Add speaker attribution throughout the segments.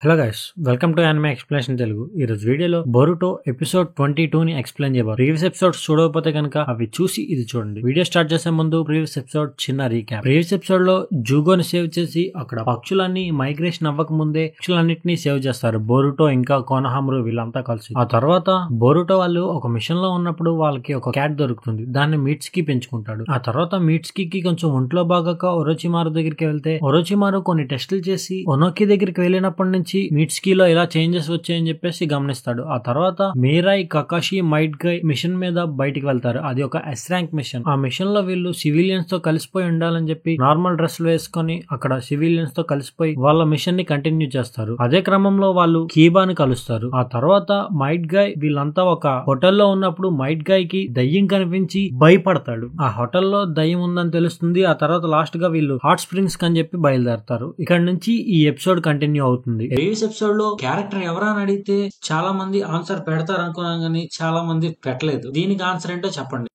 Speaker 1: Hello guys, welcome to anime explanation Telugu. ఈ రోజు వీడియోలో బోరుటో ఎపిసోడ్ 22 ని ఎక్స్ప్లెయిన్ చేయబోరు. ప్రీవియస్ ఎపిసోడ్స్ చూడకపోతే కనుక అవి చూసి ఇది చూడండి. వీడియో స్టార్ట్ చేసే ముందు ప్రీవియస్ ఎపిసోడ్ చిన్న రీక్యాప్. ప్రీవియస్ ఎపిసోడ్ లో జూగోని సేవ్ చేసి అక్కడ పక్షులన్నీ మైగ్రేషన్ అవ్వక ముందే పక్షులన్నింటినీ సేవ్ చేస్తారు బోరుటో ఇంకా కోనహామరు వీళ్ళంతా కలిసి. ఆ తర్వాత బోరుటో వాళ్ళు ఒక మిషన్ లో ఉన్నప్పుడు వాళ్ళకి ఒక క్యాట్ దొరుకుతుంది. దాన్ని మీట్స్కి పెంచుకుంటాడు. ఆ తర్వాత మీట్స్కి కొంచెం ఒంట్లో బాగాక ఒరోచిమారు దగ్గరికి వెళ్తే ఒరోచిమారు కొన్ని టెస్టులు చేసి ఒనోకి దగ్గరికి వెళ్ళినప్పటి నుంచి మీట్స్కి లో ఇలా చేంజెస్ వచ్చాయని చెప్పేసి గమనిస్తాడు. ఆ తర్వాత మీరాయ్, కకాషి, మైట్ గై మిషన్ మీద బయటికి వెళ్తారు. అది ఒక ఎస్ ర్యాంక్ మిషన్. ఆ మిషన్ లో వీళ్ళు సివిలియన్స్ తో కలిసిపోయి ఉండాలని చెప్పి నార్మల్ డ్రెస్ వేసుకొని అక్కడ సివిలియన్స్ తో కలిసిపోయి వాళ్ళ మిషన్ ని కంటిన్యూ చేస్తారు. అదే క్రమంలో వాళ్ళు కీబాని కలుస్తారు. ఆ తర్వాత మైట్ గై వీళ్ళంతా ఒక హోటల్లో ఉన్నప్పుడు మైట్ గై కి దయ్యం కనిపించి భయపడతాడు. ఆ హోటల్లో దయ్యం ఉందని తెలుస్తుంది. ఆ తర్వాత లాస్ట్ గా వీళ్ళు హాట్ స్ప్రింగ్స్ అని చెప్పి బయలుదేరతారు. ఇక్కడ నుంచి ఈ ఎపిసోడ్ కంటిన్యూ అవుతుంది. ప్రీవియస్ ఎపిసోడ్ లో క్యారెక్టర్ ఎవరని అడిగితే చాలా మంది ఆన్సర్ పెడతారు అనుకున్నాం కానీ చాలా మంది పెట్టలేదు. దీనికి ఆన్సర్ ఏంటో చెప్పండి.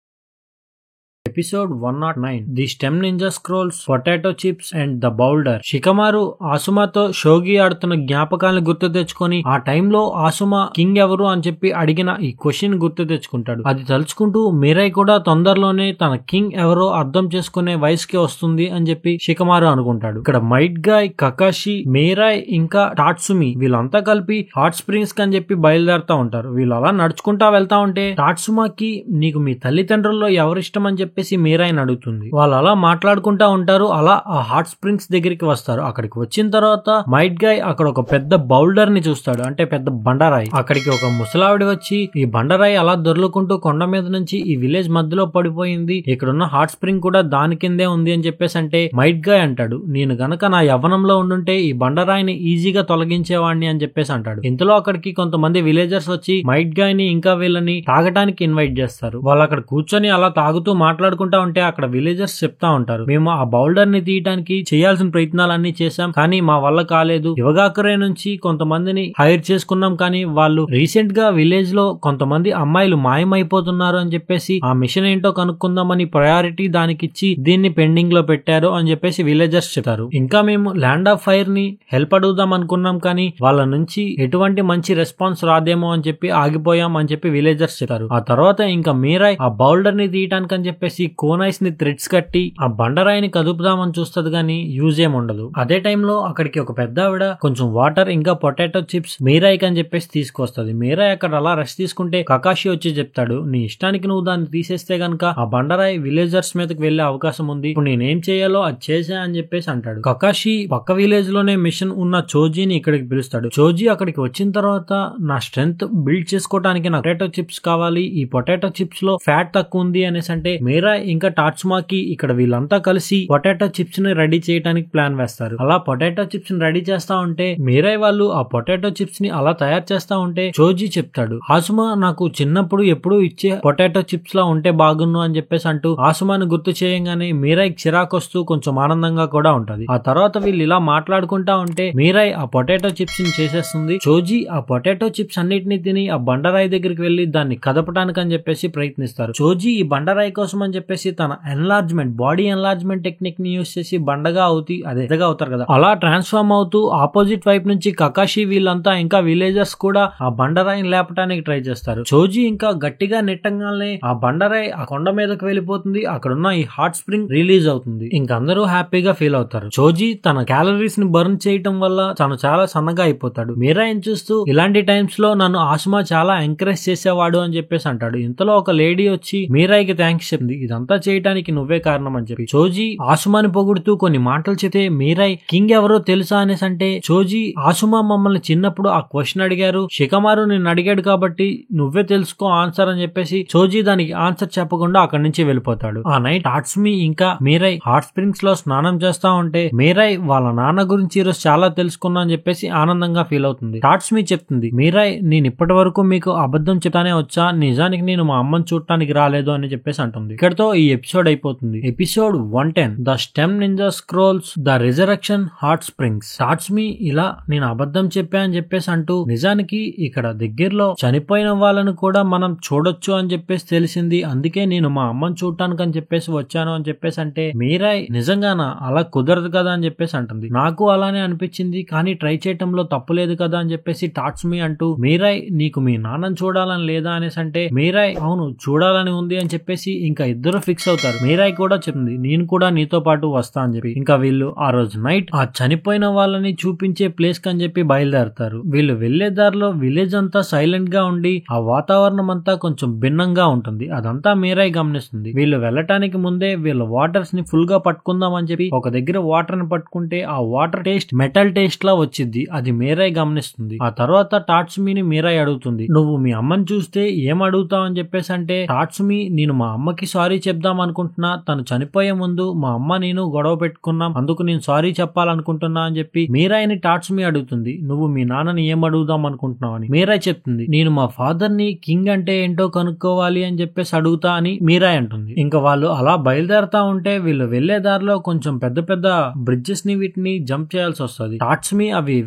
Speaker 1: Episode 109 the steam ninja scrolls, potato chips and the boulder. Shikamaru ఆసుమాతో షోగి ఆడుతున్న జ్ఞాపకాలను గుర్తు తెచ్చుకొని ఆ టైంలో ఆసుమా కింగ్ ఎవరు అని చెప్పి అడిగిన ఈ క్వశ్చన్ గుర్తు తెచ్చుకుంటాడు. అది తలుచుకుంటూ మీరై కూడా తొందరలోనే తన కింగ్ ఎవరో అర్థం చేసుకునే వయసుకి వస్తుంది అని చెప్పి షికమారు అనుకుంటాడు. ఇక్కడ మైట్ గాయ్, కకాషి, మీరాయ్ ఇంకా టాట్సుమి వీళ్ళంతా కలిపి హాట్ స్ప్రింగ్స్ అని చెప్పి బయలుదేరుతా ఉంటారు. వీళ్ళు అలా నడుచుకుంటా వెళ్తా ఉంటే టాట్సుమాకి నీకు మీ తల్లిదండ్రుల్లో ఎవరిష్టం అని చెప్పి మీరాయని అడుగుతుంది. వాళ్ళు అలా మాట్లాడుకుంటా ఉంటారు. అలా ఆ హాట్ స్ప్రింగ్స్ దగ్గరికి వస్తారు. అక్కడికి వచ్చిన తర్వాత మైట్ గాయ్ అక్కడ ఒక పెద్ద బౌల్డర్ ని చూస్తాడు, అంటే పెద్ద బండరాయి. అక్కడికి ఒక ముసలావిడి వచ్చి ఈ బండరాయి అలా దొర్లుకుంటూ కొండ మీద నుంచి ఈ విలేజ్ మధ్యలో పడిపోయింది, ఇక్కడున్న హాట్ స్ప్రింగ్ కూడా దాని కిందే ఉంది అని చెప్పేసి అంటే మైట్ గాయ్ అంటాడు, నేను గనక నా యవ్వనంలో ఉండుంటే ఈ బండరాయిని ఈజీగా తొలగించేవాడిని అని చెప్పేసి అంటాడు. ఇంతలో అక్కడికి కొంతమంది విలేజర్స్ వచ్చి మైట్ గాయ్ ని ఇంకా వీళ్ళని తాగటానికి ఇన్వైట్ చేస్తారు. వాళ్ళు అక్కడ కూర్చొని అలా తాగుతూ మాట్లాడుకుంటా ఉంటే అక్కడ విలేజర్స్ చెప్తా ఉంటారు, మేము ఆ బౌల్డర్ ని తీయడానికి చేయాల్సిన ప్రయత్నాలన్నీ చేశాం కానీ మా వల్ల కాలేదు. యువగాకరే నుంచి కొంతమందిని హైర్ చేసుకున్నాం కానీ వాళ్ళు రీసెంట్ గా విలేజ్ లో కొంతమంది అమ్మాయిలు మాయమైపోతున్నారు అని చెప్పేసి ఆ మిషన్ ఏంటో కనుక్కుందామని ప్రయారిటీ దానికిచ్చి దీన్ని పెండింగ్ లో పెట్టారు అని చెప్పేసి విలేజర్స్ చెప్తారు. ఇంకా మేము ల్యాండ్ ఆఫ్ ఫైర్ ని హెల్ప్ అడుగుదాం అనుకున్నాం కానీ వాళ్ళ నుంచి ఎటువంటి మంచి రెస్పాన్స్ రాదేమో అని చెప్పి ఆగిపోయాం అని చెప్పి విలేజర్స్ చెప్తారు. ఆ తర్వాత ఇంకా మీరాయ్ ఆ బౌల్డర్ ని తీయటానికి అని చెప్పేసి కోనైస్ ని థ్రెడ్స్ కట్టి ఆ బండరాయిని కదుపుదామని చూస్తుంది కానీ యూజ్ ఏం ఉండదు. అదే టైంలో అక్కడికి ఒక పెద్ద ఆవిడ కొంచెం వాటర్ ఇంకా పొటాటో చిప్స్ మీరాయ్ అని చెప్పేసి తీసుకొస్తుంది. మీరాయ్ అక్కడ అలా రెస్ట్ తీసుకుంటే కకాషి వచ్చి చెప్తాడు, నీ ఇష్టానికి నువ్వు దాన్ని తీసేస్తే గనక ఆ బండరాయి విలేజర్స్ మీదకి వెళ్లే అవకాశం ఉంది, ఇప్పుడు నేనేం చేయాలో అది చేసా అని చెప్పేసి అంటాడు. కకాషి పక్క విలేజ్ లోనే మిషన్ ఉన్న చోజీని ఇక్కడికి పిలుస్తాడు. చోజీ అక్కడికి వచ్చిన తర్వాత నా స్ట్రెంగ్త్ బిల్డ్ చేసుకోవడానికి నాకు పొటాటో చిప్స్ కావాలి, ఈ పొటాటో చిప్స్ లో ఫ్యాట్ తక్కువ ఉంది అనేసి అంటే మీరాయ్ ఇంకా టాట్సుమాకి ఇక్కడ వీళ్ళంతా కలిసి పొటాటో చిప్స్ ని రెడీ చేయడానికి ప్లాన్ వేస్తారు. అలా పొటాటో చిప్స్ ని రెడీ చేస్తా ఉంటే మీరాయ్ వాళ్ళు ఆ పొటాటో చిప్స్ ని అలా తయారు చేస్తా ఉంటే చోజీ చెప్తాడు, ఆసుమా నాకు చిన్నప్పుడు ఎప్పుడు ఇచ్చే పొటాటో చిప్స్ లా ఉంటే బాగున్ను అని చెప్పేసి అంటూ ఆసుమాను గుర్తు చేయంగానే మీరాయ్ చిరాకు వస్తూ కొంచెం ఆనందంగా కూడా ఉంటది. ఆ తర్వాత వీళ్ళు ఇలా మాట్లాడుకుంటా ఉంటే మీరాయ్ ఆ పొటాటో చిప్స్ ని చేసేస్తుంది. చోజీ ఆ పొటాటో చిప్స్ అన్నిటిని తిని ఆ బండరాయి దగ్గరికి వెళ్లి దాన్ని కదపడానికి అని చెప్పేసి ప్రయత్నిస్తారు. చోజీ ఈ బండరాయి కోసం అని చెప్పేసి తన ఎన్లార్జ్మెంట్ బాడీ ఎన్లార్జ్మెంట్ టెక్నిక్ ని యూస్ చేసి బండగా అవుతారు కదా, అలా ట్రాన్స్ఫార్మ్ అవుతూ ఆపోజిట్ వైపు నుంచి కకాషి వీళ్ళంతా ఇంకా విలేజర్స్ కూడా ఆ బండరాయిని లేపడానికి ట్రై చేస్తారు. చోజీ ఇంకా గట్టిగా నెట్టంగానే ఆ బండరాయి ఆ కొండ మీదకి వెళ్ళిపోతుంది. అక్కడున్న ఈ హాట్ స్ప్రింగ్ రిలీజ్ అవుతుంది. ఇంకందరూ హ్యాపీగా ఫీల్ అవుతారు. చోజీ తన క్యాలరీస్ ని బర్న్ చేయటం వల్ల తను చాలా సన్నగా అయిపోతాడు. మీరాయిని చూస్తూ ఇలాంటి టైమ్స్ లో నన్ను ఆసుమా చాలా ఎంకరేజ్ చేసేవాడు అని చెప్పేసి అంటాడు. ఇంతలో ఒక లేడీ వచ్చి మీరాయికి థ్యాంక్స్ చెప్పింది, ఇదంతా చేయడానికి నువ్వే కారణం అని చెప్పి. చోజీ ఆసుమాని పొగుడుతూ కొన్ని మాటలు చెప్తే మీరాయ్ కింగ్ ఎవరో తెలుసా అనేసి అంటే చోజీ ఆసుమా మమ్మల్ని చిన్నప్పుడు ఆ క్వశ్చన్ అడిగారు, షికమారు నిన్ను అడిగాడు కాబట్టి నువ్వే తెలుసుకో ఆన్సర్ అని చెప్పేసి చోజీ దానికి ఆన్సర్ చెప్పకుండా అక్కడి నుంచి వెళ్ళిపోతాడు. ఆ నైట్ టాట్సుమి ఇంకా మీరాయ్ హాట్ స్ప్రింగ్స్ లో స్నానం చేస్తా ఉంటే మీరాయ్ వాళ్ళ నాన్న గురించి ఈరోజు చాలా తెలుసుకున్నా అని చెప్పేసి ఆనందంగా ఫీల్ అవుతుంది. టాట్సుమి చెప్తుంది, మీరాయ్ నేను ఇప్పటి వరకు మీకు అబద్ధం చెప్తానే వచ్చా, నిజానికి నేను మా అమ్మని చూడటానికి రాలేదు అని చెప్పేసి అంటుంది. ఇక్కడ ఇక్కడతో ఈ ఎపిసోడ్ అయిపోతుంది. Episode 110 the steam ninja scrolls the resurrection hot springs. టాట్స్ మీ ఇలా నేను అబద్ధం చెప్పా అని చెప్పేసి అంటూ నిజానికి ఇక్కడ దగ్గరలో చనిపోయిన వాళ్ళను కూడా మనం చూడొచ్చు అని చెప్పేసి తెలిసింది. అందుకే నేను మా అమ్మని చూడటానికి అని చెప్పేసి వచ్చాను అని చెప్పేసి అంటే మీరాయ్ నిజంగానా అలా కుదరదు కదా అని చెప్పేసి అంటుంది. నాకు అలానే అనిపించింది కానీ ట్రై చేయటంలో తప్పులేదు కదా అని చెప్పేసి టాట్స్ మీ అంటూ మీరాయ్ నీకు మీ నాన్నని చూడాలని లేదా అనేసి అంటే మీరాయ్ అవును చూడాలని ఉంది అని చెప్పేసి ఇంకా ఇద్దరు ఫిక్స్ అవుతారు. మీరాయ్ కూడా చెప్తుంది నేను కూడా నీతో పాటు వస్తా అని చెప్పి. ఇంకా వీళ్ళు ఆ రోజు నైట్ ఆ చనిపోయిన వాళ్ళని చూపించే ప్లేస్ కని చెప్పి బయలుదేరతారు. వీళ్ళు వెళ్లే దారిలో విలేజ్ అంతా సైలెంట్ గా ఉండి ఆ వాతావరణం అంతా కొంచెం భిన్నంగా ఉంటుంది. అదంతా మీరాయ్ గమనిస్తుంది. వీళ్ళు వెళ్ళటానికి ముందే వీళ్ళ వాటర్స్ ని ఫుల్ గా పట్టుకుందాం అని చెప్పి ఒక దగ్గర వాటర్ ని పట్టుకుంటే ఆ వాటర్ టేస్ట్ మెటల్ టేస్ట్ లా వచ్చింది. అది మీరాయ్ గమనిస్తుంది. ఆ తర్వాత టాట్స్ మీని మీరాయ్ అడుగుతుంది నువ్వు మీ అమ్మని చూస్తే ఏం అడుగుతావు అని చెప్పేసి అంటే టాట్స్ మీ నేను మా అమ్మకి సారీ చెప్దాం అనుకుంటున్నా, తను చనిపోయే ముందు మా అమ్మ నేను గొడవ పెట్టుకున్నాం, అందుకు నేను సారీ చెప్పాలనుకుంటున్నా అని చెప్పి మీరాయ్ని టాట్స్ మీ అడుగుతుంది. నువ్వు మీ నాన్నని ఏం అడుగుదాం అనుకుంటున్నావు అని. మీరాయ్ చెప్తుంది నేను మా ఫాదర్ ని కింగ్ అంటే ఏంటో కనుక్కోవాలి అని చెప్పేసి అడుగుతా అని మీరాయ్ అంటుంది. ఇంకా వాళ్ళు అలా బయలుదేరతా ఉంటే వీళ్ళు వెళ్లే దారిలో కొంచెం పెద్ద పెద్ద బ్రిడ్జెస్ ని వీటిని జంప్ చేయాల్సి వస్తుంది. టాట్స్ మీ అవి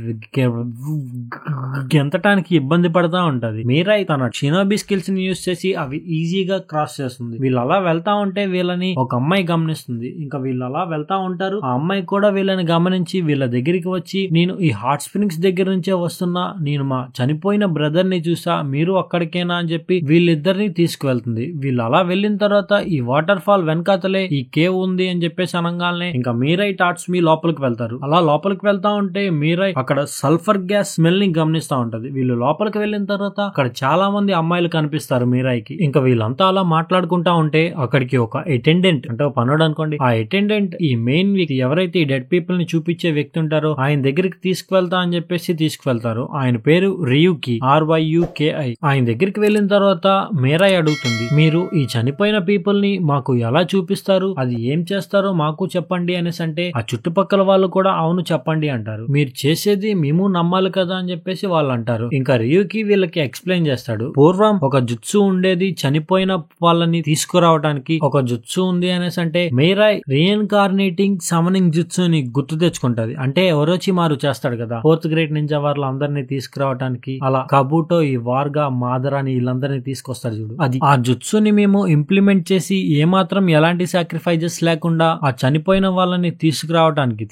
Speaker 1: గెంతటానికి ఇబ్బంది పడతా ఉంటది. మీరాయ్ తన షినోబి స్కిల్స్ ని యూజ్ చేసి అవి ఈజీగా క్రాస్ చేస్తుంది. వీళ్ళు అలా వెళ్తా ఉంటే వీళ్ళని ఒక అమ్మాయి గమనిస్తుంది. ఇంకా వీళ్ళు అలా వెళ్తా ఉంటారు. ఆ అమ్మాయి కూడా వీళ్ళని గమనించి వీళ్ళ దగ్గరికి వచ్చి నేను ఈ హాట్ స్ప్రింగ్స్ దగ్గర నుంచే వస్తున్నా, నేను మా చనిపోయిన బ్రదర్ ని చూసా, మీరు అక్కడికేనా అని చెప్పి వీళ్ళిద్దరిని తీసుకువెళ్తుంది. వీళ్ళు అలా వెళ్ళిన తర్వాత ఈ వాటర్ ఫాల్ వెనకాతలే ఈ కేవ్ ఉంది అని చెప్పేసి అనగానే ఇంకా మీరాయ్ టాట్స్ మీ లోపలికి వెళ్తారు. అలా లోపలికి వెళ్తా ఉంటే మీరాయ్ అక్కడ సల్ఫర్ గ్యాస్ స్మెల్ ని గమనిస్తా ఉంటది. వీళ్ళు లోపలికి వెళ్ళిన తర్వాత అక్కడ చాలా మంది అమ్మాయిలు కనిపిస్తారు మీరాయ్కి. ఇంకా వీళ్ళంతా అలా మాట్లాడుకుంటా ఉంటే అక్కడికి ఒక అటెండెంట్ అంటే పనుడు అనుకోండి, ఆ అటెండెంట్ ఈ మెయిన్ వ్యక్తి ఎవరైతే ఈ డెడ్ పీపుల్ ని చూపించే వ్యక్తి ఉంటారో ఆయన దగ్గరికి తీసుకువెళ్తా అని చెప్పేసి తీసుకువెళ్తారు. ఆయన పేరు రియుకి RYUKI. ఆయన దగ్గరికి వెళ్ళిన తర్వాత మీరాయ్ అడుగుతుంది మీరు ఈ చనిపోయిన పీపుల్ ని మాకు ఎలా చూపిస్తారు, అది ఏం చేస్తారో మాకు చెప్పండి అనేసి అంటే ఆ చుట్టుపక్కల వాళ్ళు కూడా అవును చెప్పండి అంటారు. మీరు చేసేది మేము నమ్మాలి కదా అని చెప్పేసి వాళ్ళు అంటారు. ఇంకా రియుకి వీళ్ళకి ఎక్స్ప్లెయిన్ చేస్తాడు. పూర్వం ఒక జుట్సు ఉండేది, చనిపోయిన వాళ్ళని తీసుకురావడానికి ఒక జుట్సు ఉంది అనేసి అంటే మీరాయ్ రీఇన్కార్నేటింగ్ సమనింగ్ జుట్సుని గుర్తు తెచ్చుకుంటది. అంటే ఎవరోచి మారు చేస్తాడు కదా 4th గ్రేడ్ నింజా వాళ్ళ అందరినీ తీసుకురావడానికి, అలా కబూటో ఈ వార్గా మాదరాని వీళ్ళందరినీ తీసుకొస్తాడు చూడు, అది ఆ జుట్సుని మేము ఇంప్లిమెంట్ చేసి ఏమాత్రం ఎలాంటి సాక్రిఫైజెస్ లేకుండా ఆ చనిపోయిన వాళ్ళని తీసుకురావటానికి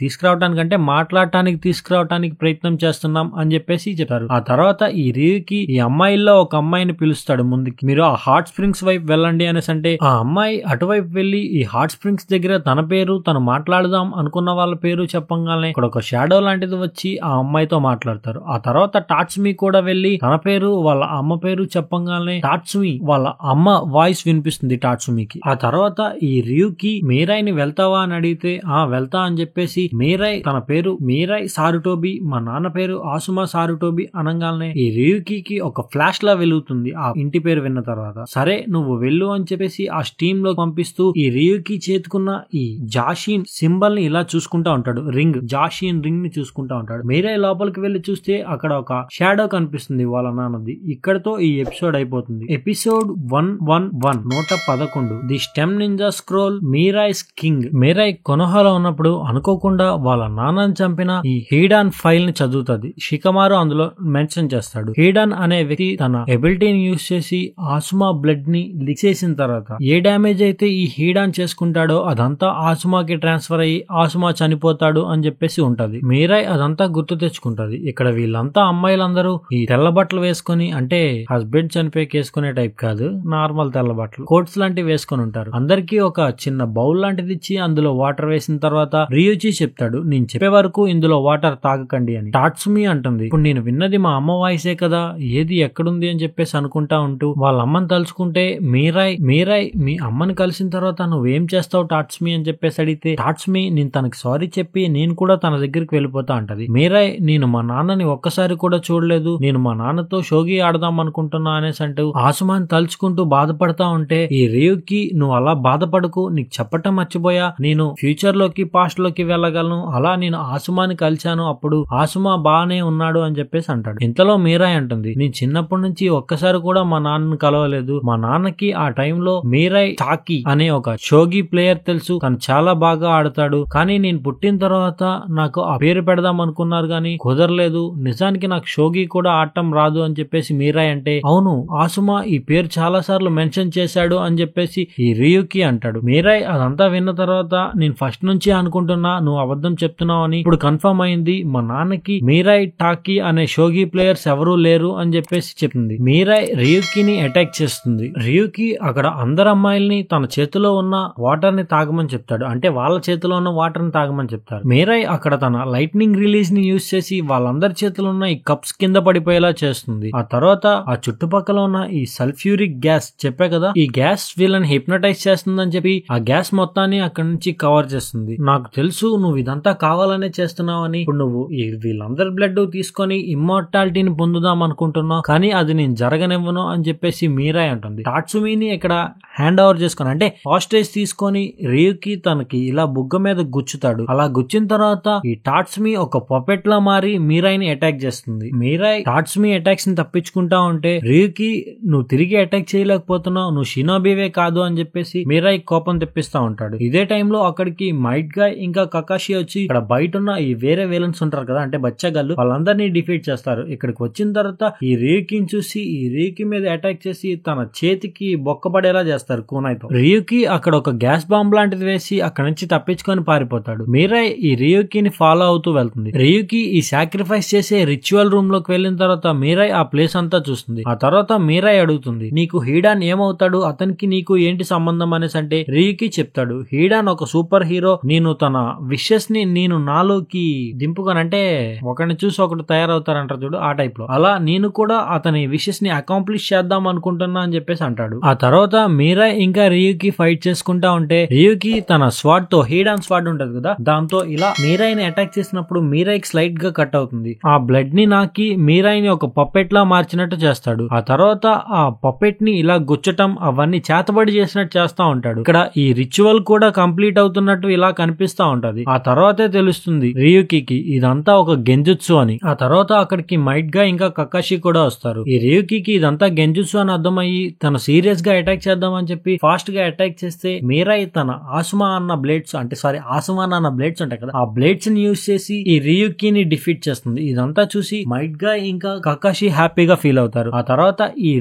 Speaker 1: అంటే మాట్లాడటానికి తీసుకురావటానికి ప్రయత్నం చేస్తున్నాం అని చెప్పేసి చెప్తారు. ఆ తర్వాత ఈ రీకి ఈ అమ్మాయిల్లో ఒక అమ్మాయిని పిలుస్తాడు ముందుకి, మీరు ఆ హాట్ స్ప్రింగ్స్ వైపు వెళ్ళండి అనేసి అంటే ఆ అమ్మాయి అటువైపు వెళ్లి ఈ హాట్ స్ప్రింగ్స్ దగ్గర తన పేరు తను మాట్లాడదాం అనుకున్న వాళ్ళ పేరు చెప్పంగానే ఇక్కడ ఒక షాడో లాంటిది వచ్చి ఆ అమ్మాయితో మాట్లాడతారు. ఆ తర్వాత టాట్స్ మీ కూడా వెళ్లి తన పేరు వాళ్ళ అమ్మ పేరు చెప్పంగానే టాట్స్ మీ వాళ్ళ అమ్మ వాయిస్ వినిపిస్తుంది టాట్స్ మీకి. ఆ తర్వాత ఈ రియుకి మీరాయ్ ని వెళ్తావా అని అడిగితే ఆ వెళ్తా అని చెప్పేసి మీరాయ్ తన పేరు మీరాయ్ సారుటోబి, మా నాన్న పేరు ఆసుమా సారుటోబి అనగానే ఈ రియుకి ఒక ఫ్లాష్ లా వెలుగుతుంది ఆ ఇంటి పేరు విన్న తర్వాత. సరే నువ్వు వెళ్ళు అని చెప్పేసి ఆ స్టీమ్ లో పంపిస్తూ ఈ రియుకి చేతుకున్న ఈ జాషిన్ సింబల్ ని ఇలా చూసుకుంటా ఉంటాడు. జాషిన్ రింగ్ ని చూసుకుంటా ఉంటాడు. మీరాయ్ లోపలికి వెళ్లి చూస్తే అక్కడ ఒక షాడో కనిపిస్తుంది వాళ్ళ నాన్నది. ఇక్కడతో ఈ ఎపిసోడ్ అయిపోతుంది. Episode 111 the steam ninja scroll Mirai's king. Mirai కొనోహాలో ఉన్నప్పుడు అనుకోకుండా వాళ్ళ నాన్నని చంపిన ఈ హీడాన్ ఫైల్ ని చదువుతుంది. షికమారు అందులో మెన్షన్ చేస్తాడు. హీడాన్ అనే వ్యక్తి తన ఎబిలిటీని యూజ్ చేసి ఆసుమా బ్లడ్ ని లీక్ చేసిన తర్వాత ఏ డ్యామేజ్ అయితే ఈ హీడాన్ చేసుకుంటాడో అదంతా ఆసుమాకి ట్రాన్స్ఫర్ అయ్యి ఆసుమా చనిపోతాడు అని చెప్పేసి ఉంటది. మీరాయ్ అదంతా గుర్తు తెచ్చుకుంటది. ఇక్కడ వీళ్ళంతా అమ్మాయిలందరూ ఈ తెల్ల బట్టలు వేసుకుని, అంటే హస్బెండ్ చనిపోయి వేసుకునే టైప్ కాదు, నార్మల్ తెల్ల బట్టలు కోట్స్ లాంటివి వేసుకుని ఉంటారు. అందరికి ఒక చిన్న బౌల్ లాంటిది ఇచ్చి అందులో వాటర్ వేసిన తర్వాత రియుచి చెప్తాడు నేను చెప్పే వరకు ఇందులో వాటర్ తాగకండి అని. టాట్స్ మీ అంటుంది ఇప్పుడు నేను విన్నది మా అమ్మ వాయిసే కదా, ఏది ఎక్కడుంది అని చెప్పేసి అనుకుంటా ఉంటూ వాళ్ళ అమ్మని తలుచుకుంటే మీరాయ్ మీ అమ్మని కలిసిన తర్వాత నువ్వేం చేస్తావు టాట్స్ మీ అని చెప్పేసి అడిగితే టాట్స్ మీ నేను తనకి సారీ చెప్పి నేను కూడా తన దగ్గరికి వెళ్ళిపోతా అంటది. మీరాయ్ నేను మా నాన్నని ఒక్కసారి కూడా చూడలేదు, నేను మా నాన్నతో షోగి ఆడదాం అనుకుంటున్నా అనేసి అంటూ ఆసుమాని తలుచుకుంటూ బాధపడతా ఉంటే ఈ రియుకి నువ్వు అలా బాధపడకు, నీకు చెప్పటం మర్చిపోయా, నేను ఫ్యూచర్ లోకి పాస్ట్ లోకి వెళ్ళగలను, అలా నేను ఆసుమాని కలిశాను, అప్పుడు ఆసుమా బాగానే ఉన్నాడు అని చెప్పేసి అంటాడు. ఇంతలో మీరాయ్ అంటుంది నేను చిన్నప్పటి నుంచి ఒక్కసారి కూడా మా నాన్నని కలవలేదు, మా నాన్నకి ఆ టైంలో మీరాయ్ మీరై టాకీ అనే ఒక షోగి ప్లేయర్ తెలుసు, తను చాలా బాగా ఆడతాడు, కానీ నేను పుట్టిన తర్వాత నాకు ఆ పేరు పెడదాం అనుకున్నారు గానీ కుదరలేదు, నిజానికి నాకు షోగి కూడా ఆడటం రాదు అని చెప్పేసి మీరై అంటే, అవును ఆసుమా ఈ పేరు చాలా సార్లు మెన్షన్ చేశాడు అని చెప్పేసి ఈ రియుకి అంటాడు. మీరై అదంతా విన్న తర్వాత నేను ఫస్ట్ నుంచి అనుకుంటున్నా నువ్వు అబద్ధం చెప్తున్నావు అని, ఇప్పుడు కన్ఫర్మ్ అయింది, మా నాన్నకి మీరై టాకీ అనే షోగి ప్లేయర్స్ ఎవరూ లేరు అని చెప్పేసి చెప్తుంది. మీరై రియుకిని అటాక్ చేస్తుంది. రియుకి అక్కడ అందరు అమ్మాయిల్ని తన చేతిలో ఉన్న వాటర్ ని తాగమని చెప్తాడు, అంటే వాళ్ళ చేతిలో ఉన్న వాటర్ ని తాగమని చెప్తారు. మీరై అక్కడ తన లైట్నింగ్ రిలీజ్ ని యూజ్ చేసి వాళ్ళందరి చేతిలో ఉన్న ఈ కప్స్ కింద పడిపోయేలా చేస్తుంది. ఆ తర్వాత ఆ చుట్టుపక్కల ఉన్న ఈ సల్ఫ్యూరిక్ గ్యాస్ చెప్పా కదా, ఈ గ్యాస్ వీళ్ళని హిప్నటైజ్ చేస్తుందని చెప్పి ఆ గ్యాస్ మొత్తాన్ని అక్కడి నుంచి కవర్ చేస్తుంది. నాకు తెలుసు నువ్వు ఇదంతా కావాలనే చేస్తున్నావు అని, ఇప్పుడు నువ్వు వీళ్ళందరి బ్లడ్ తీసుకొని ఇమ్మోర్టాలిటీని పొందుదాం అనుకుంటున్నావు, కానీ అది నేను జరగనివ్వను అని చెప్పేసి మీరై అంటుంది. టాట్సుమిని ఇక్కడ హ్యాండ్ ఓవర్ చేసుకుని అంటే హాస్టేజ్ తీసుకొని రియుకి తనకి ఇలా బుగ్గ మీద గుచ్చుతాడు. అలా గుచ్చిన తర్వాత ఈ టాట్సుమి ఒక పపెట్ లా మారి మీరైని అటాక్ చేస్తుంది. మీరై టాట్సుమి అటాక్స్ ని తప్పించుకుంటా ఉంటే రియుకి నువ్వు తిరిగి అటాక్ చేయలేకపోతున్నావు, నువ్వు షినోబివే కాదు అని చెప్పేసి మీరై కోపం తెప్పిస్తా ఉంటాడు. ఇదే టైంలో అక్కడికి మైట్ గాయ్ ఇంకా కకాషి వచ్చి ఇక్కడ బయట ఉన్న ఈ వేరే విలన్స్ ఉంటారు కదా, అంటే బచ్చగాళ్ళు, వాళ్ళందరినీ డిఫీట్ చేస్తారు. ఇక్కడికి వచ్చిన తర్వాత ఈ రియుకిని చూసి ఈ రియుకి మీద అటాక్ చేసి తన చేతికి బొక్కపడేలా చేస్తారు కూనైతో. రియుకి అక్కడ ఒక గ్యాస్ బాంబ్ లాంటిది వేసి అక్కడ నుంచి తప్పించుకొని పారిపోతాడు. మీరై ఈ రియుకిని ఫాలో అవుతూ వెళ్తుంది. రియుకి ఈ సాక్రిఫైస్ చేసే రిచువల్ రూమ్ లోకి వెళ్ళిన తర్వాత మీరై ఆ ప్లేస్ అంతా చూస్తుంది. ఆ తర్వాత మీరై అడుగుతుంది, నీకు హీడాన్ ఏమవుతాడు, అతనికి నీకు ఏంటి సంబంధం అనేసి అంటే రియుకి చెప్తాడు, హీడాన్ ఒక సూపర్ హీరో, నేను తన విషెస్ ని నేను నాలోకి దింపుకోనంటే ఒకరిని చూసి ఒకటి తయారవుతారంటారు చూడు, ఆ టైప్ లో అలా నేను కూడా అతని విషెస్ ని అకాంప్లిష్ చేద్దాం అనుకుంటున్నా అని చెప్పేసి అంటాడు. ఆ తర్వాత మీరై ఇంకా రియుకి ఫైట్ చేసుకుంటా ఉంటే రియుకి తన స్వాడ్ తో, హీడాన్ స్వాడ్ ఉంటది కదా, దాంతో ఇలా మీరైని అటాక్ చేసినప్పుడు మీరైకి స్లైట్ గా కట్ అవుతుంది. ఆ బ్లడ్ ని నాకి మీరైని ఒక పప్పెట్ లా మార్చినట్టు చేస్తాడు. ఆ తర్వాత ఆ పప్పెట్ ని ఇలా గుచ్చటం అవన్నీ చేతబడి చేసినట్టు చేస్తా ఉంటాడు. ఇక్కడ ఈ రిచువల్ కూడా కంప్లీట్ అవుతున్నట్టు ఇలా కనిపిస్తా ఉంటది. ఆ తర్వాతే తెలుస్తుంది రియుకి ఇదంతా ఒక గెంజుత్సు అని. ఆ తర్వాత అక్కడికి మైట్ గా ఇంకా కకాషి కూడా వస్తారు. ఈ రియుకి ఇదంతా గెంజుత్సు అని అర్థమయ్యి తను సీరియస్ గా అటాక్ చేద్దాం అని చెప్పి ఫాస్ట్ గా అటాక్ చేస్తే మీరై తన ఆసుమా అన్న బ్లేడ్స్, అంటే సారీ ఆసుమాన్ అన్న బ్లేడ్స్ ఉంటాయి కదా, ఆ బ్లేడ్స్ ని యూజ్ చేసి ఈ రియుకిని డిఫీట్ చేస్తుంది. ఇదంతా చూసి మైట్ గా ఇంకా కకాషి హ్యాపీగా ఫీల్ అవుతారు. ఆ తర్వాత ఈ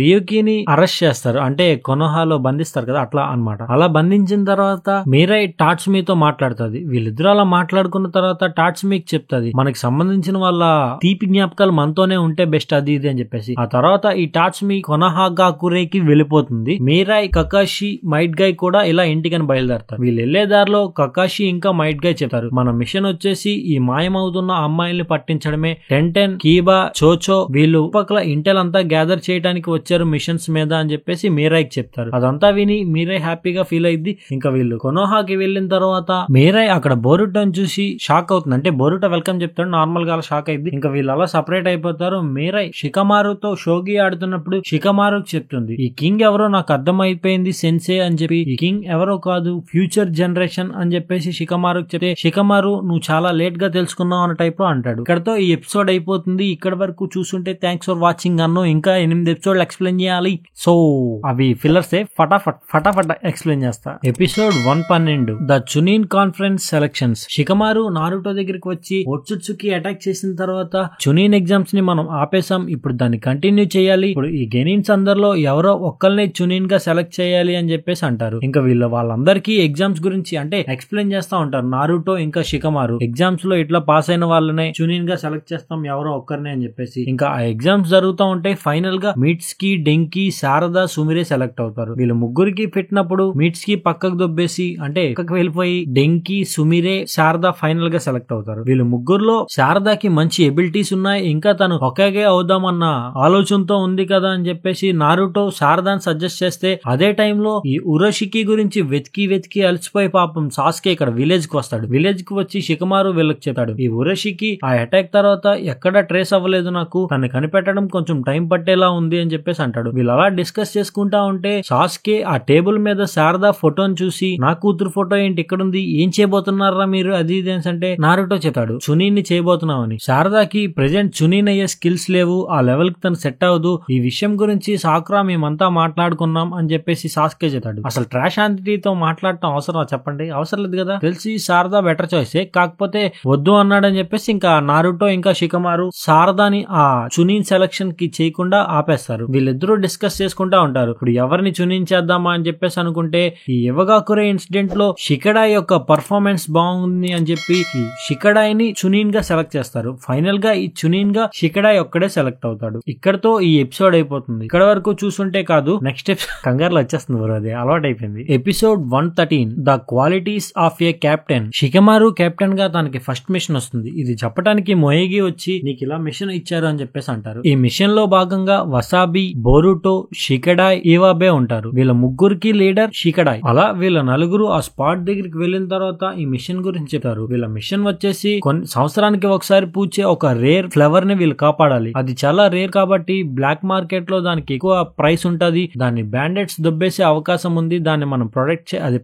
Speaker 1: రియుకిని అరెస్ట్ చేస్తారు, అంటే కొనోహాలో బంధిస్తారు కదా, అట్లా అన్నమాట. అలా బంధించిన తర్వాత మీరై టాట్సుమితో మాట్లాడుతుంది. వీళ్ళిద్దరు అలా మాట్లాడుకున్న తర్వాత టాట్సుమికి చెప్తుంది, మనకి సంబంధించిన వాళ్ళ తీపి జ్ఞాపకాలు మనతోనే ఉంటే బెస్ట్ అది ఇది అని చెప్పేసి. ఆ తర్వాత ఈ టాట్సుమి కొనహాగాకురేకి వెళ్ళిపోతుంది. మీరై, కకాషి, మైట్ గాయ్ కూడా ఇలా ఇంటికని బయలుదేరతారు. వీళ్ళు వెళ్లే దారిలో కకాషి ఇంకా మైట్ గాయ్ చెప్తారు, మన మిషన్ వచ్చేసి ఈ మాయమవుతున్న అమ్మాయిల్ని పట్టించడమే. టెన్, కీబా, చోచో వీళ్ళు పక్కల ఇంటెల్ అంతా గ్యాదర్ చేయడానికి వచ్చారు మిషన్స్ మీద అని చెప్పేసి మీరైకి చెప్తారు. అదంతా విని మీరై హ్యాపీగా ఫీల్ అయింది. ఇంకా వీళ్ళు కొనోహాకి వెళ్ళిన తర్వాత మీరై అక్కడ బోరుటోని చూసి షాక్ అవుతుంది, అంటే బోరుటో వెల్కమ్ చెప్తాడు, నార్మల్ గా షాక్ అయింది. ఇంకా వీళ్ళు అలా సపరేట్ అయిపోతారు. మీరై షికమారుతో షోగి ఆడుతున్నప్పుడు షికమారుకి చెప్తుంది, ఈ కింగ్ ఎవరో నాకు అర్థం అయిపోయింది సెన్సే అని చెప్పి, ఈ కింగ్ ఎవరో కాదు ఫ్యూచర్ జనరేషన్ అని చెప్పేసి షికమారుకి చెప్తే, షికమారు నువ్వు చాలా లేట్ గా తెలుసుకున్నావు అన్న టైప్ లో అంటాడు. ఇక్కడతో ఈ ఎపిసోడ్ అయిపోతుంది. ఇక్కడ వరకు చూసుంటే థ్యాంక్స్ ఫర్ వాచింగ్ అన్నో, ఇంకా 8 ఎపిసోడ్లు ఎక్స్ప్లెయిన్ చేయాలి, సో అవి ఫిల్లర్సే, ఫటాఫట్ ఎక్స్ప్లెయిన్ చేస్తా. Episode 112 the chunin conference selections. Shikamaru Naruto దగ్గరికి వచ్చి ఒట్సుట్సుకి అటాక్ చేసిన తర్వాత చునిన్ ఎగ్జామ్స్ ని మనం ఆపేసాం, ఇప్పుడు దాన్ని కంటిన్యూ చేయాలి, ఇప్పుడు ఈ గెనిన్స్ అందరిలో ఎవరో ఒక్కల్ని చునిన్ గా సెలెక్ట్ చేయాలి అని చెప్పేసి అంటారు. ఇంకా వాళ్ళందరికీ ఎగ్జామ్స్ గురించి అంటే ఎక్స్ప్లెయిన్ చేస్తా ఉంటారు నారుటో ఇంకా షికమారు. ఎగ్జామ్స్ లో ఇట్లా పాస్ అయిన వాళ్ళనే చునిన్ గా సెలెక్ట్ చేస్తాం ఎవరో ఒక్కరిని అని చెప్పేసి. ఇంకా ఆ ఎగ్జామ్స్ జరుగుతూ ఉంటే ఫైనల్ గా మిట్స్కి, డెంకి, శారదా, సుమిరే సెలెక్ట్ అవుతారు. వీళ్ళు ముగ్గురికి పెట్టినప్పుడు మిట్స్కి పక్కకు దొబ్బేసి అంటే పక్కకు వెళ్ళిపోయి డెంకి, సుమిరే, శారదా ఫైనల్ గా సెలెక్ట్ అవుతారు. వీళ్ళు ముగ్గురులో శారదాకి మంచి ఎబిలిటీస్ ఉన్నాయి, ఇంకా తను ఒకేగే అవుదామన్న ఆలోచనతో ఉంది కదా అని చెప్పేసి నారుటో శారదాని సజెస్ట్ చేస్తే, అదే టైంలో ఈ ఉరోషికి గురించి వెతికి అలసిపోయి పాపం సాస్కే ఇక్కడ విలేజ్ కి వస్తాడు. విలేజ్ కి వచ్చి షికమారు వీళ్ళకి చెప్తాడు, ఈ ఉరోషికి ఆ అటాక్ తర్వాత ఎక్కడ ట్రేస్ అవ్వలేదు, నాకు తను కనిపెట్టడం కొంచెం టైం పట్టేలా ఉంది అని చెప్పేసి అంటాడు. వీళ్ళు అలా డిస్కస్ చేసుకుంటా ఉంటే సాస్కే ఆ టేబుల్ మీద శారదా ఫోటోని చూసి, నా కూతురు ఫోటో ఏంటి ఇక్కడ ఉంది, ఏం చేయబోతున్నారా మీరు అది ఇది అంటే నారుటో చెప్తాడు చునీన్ ని చేయబోతున్నామని. శారదాకి ప్రెజెంట్ చునీన్ అయ్యే స్కిల్స్ లేవు, ఆ లెవెల్ కి తను సెట్ అవ్వదు, ఈ విషయం గురించి సాకురా మేమంతా మాట్లాడుకున్నాం ఉన్నాం అని చెప్పేసి సాస్కే చెప్తాడు. అసలు ట్రాష్ ఆంటీతో మాట్లాడటం అవసరం చెప్పండి, అవసరం లేదు కదా. తెలిసి శారదా బెటర్ చాయిసే, కాకపోతే వద్దు అన్నాడని చెప్పేసి ఇంకా నారుటో ఇంకా షికమారు శారదాని ఆ చునిన్ సెలక్షన్ కి చేయకుండా ఆపేస్తారు. వీళ్ళిద్దరూ డిస్కస్ చేసుకుంటా ఉంటారు. ఇప్పుడు ఎవరిని చునిన్ చేద్దామా అని చెప్పేసి అనుకుంటే ఈ ఇవగాకురే ఇన్సిడెంట్ లో షికడాయ్ యొక్క పర్ఫార్మెన్స్ బాగుంది అని చెప్పి ఈ షికడాయ్ని చునిన్ గా సెలెక్ట్ చేస్తారు. ఫైనల్ గా ఈ చునిన్ గా షికడాయ్ ఒక్కడే సెలెక్ట్ అవుతాడు. ఇక్కడతో ఈ ఎపిసోడ్ అయిపోతుంది. ఇక్కడ వరకు చూసుంటే కాదు, నెక్స్ట్ ఎపిసోడ్ కంగారులో వచ్చేస్తుంది బ్రో, అది అలవాటు అయిపోయింది. Episode 113 the qualities of a captain. Shikamaru captain గా తనకి ఫస్ట్ మిషన్ వస్తుంది. ఇది చెప్పడానికి మొయిగి వచ్చి నీకు ఇలా మిషన్ ఇచ్చారు అని చెప్పేసి అంటారు. ఈ మిషన్ లో భాగంగా వసాబి, బోరుటో, షికడాయ్, ఇవాబే ఉంటారు. వీళ్ళ ముగ్గురికి లీడర్ షికడాయ్. అలా వీళ్ళ నలుగురు ఆ స్పాట్ దగ్గరికి వెళ్ళిన తర్వాత ఈ మిషన్ గురించి చెప్తారు. వీళ్ళ మిషన్ వచ్చేసి కొన్ని సంవత్సరానికి ఒకసారి పూచే ఒక రేర్ ఫ్లవర్ ని వీళ్ళు కాపాడాలి. అది చాలా రేర్ కాబట్టి బ్లాక్ మార్కెట్ లో దానికి ఎక్కువ ప్రైస్ ఉంటది. దాన్ని బ్యాండెట్స్ దొబ్బేసే అవకాశం ఉంది. దాన్ని మనం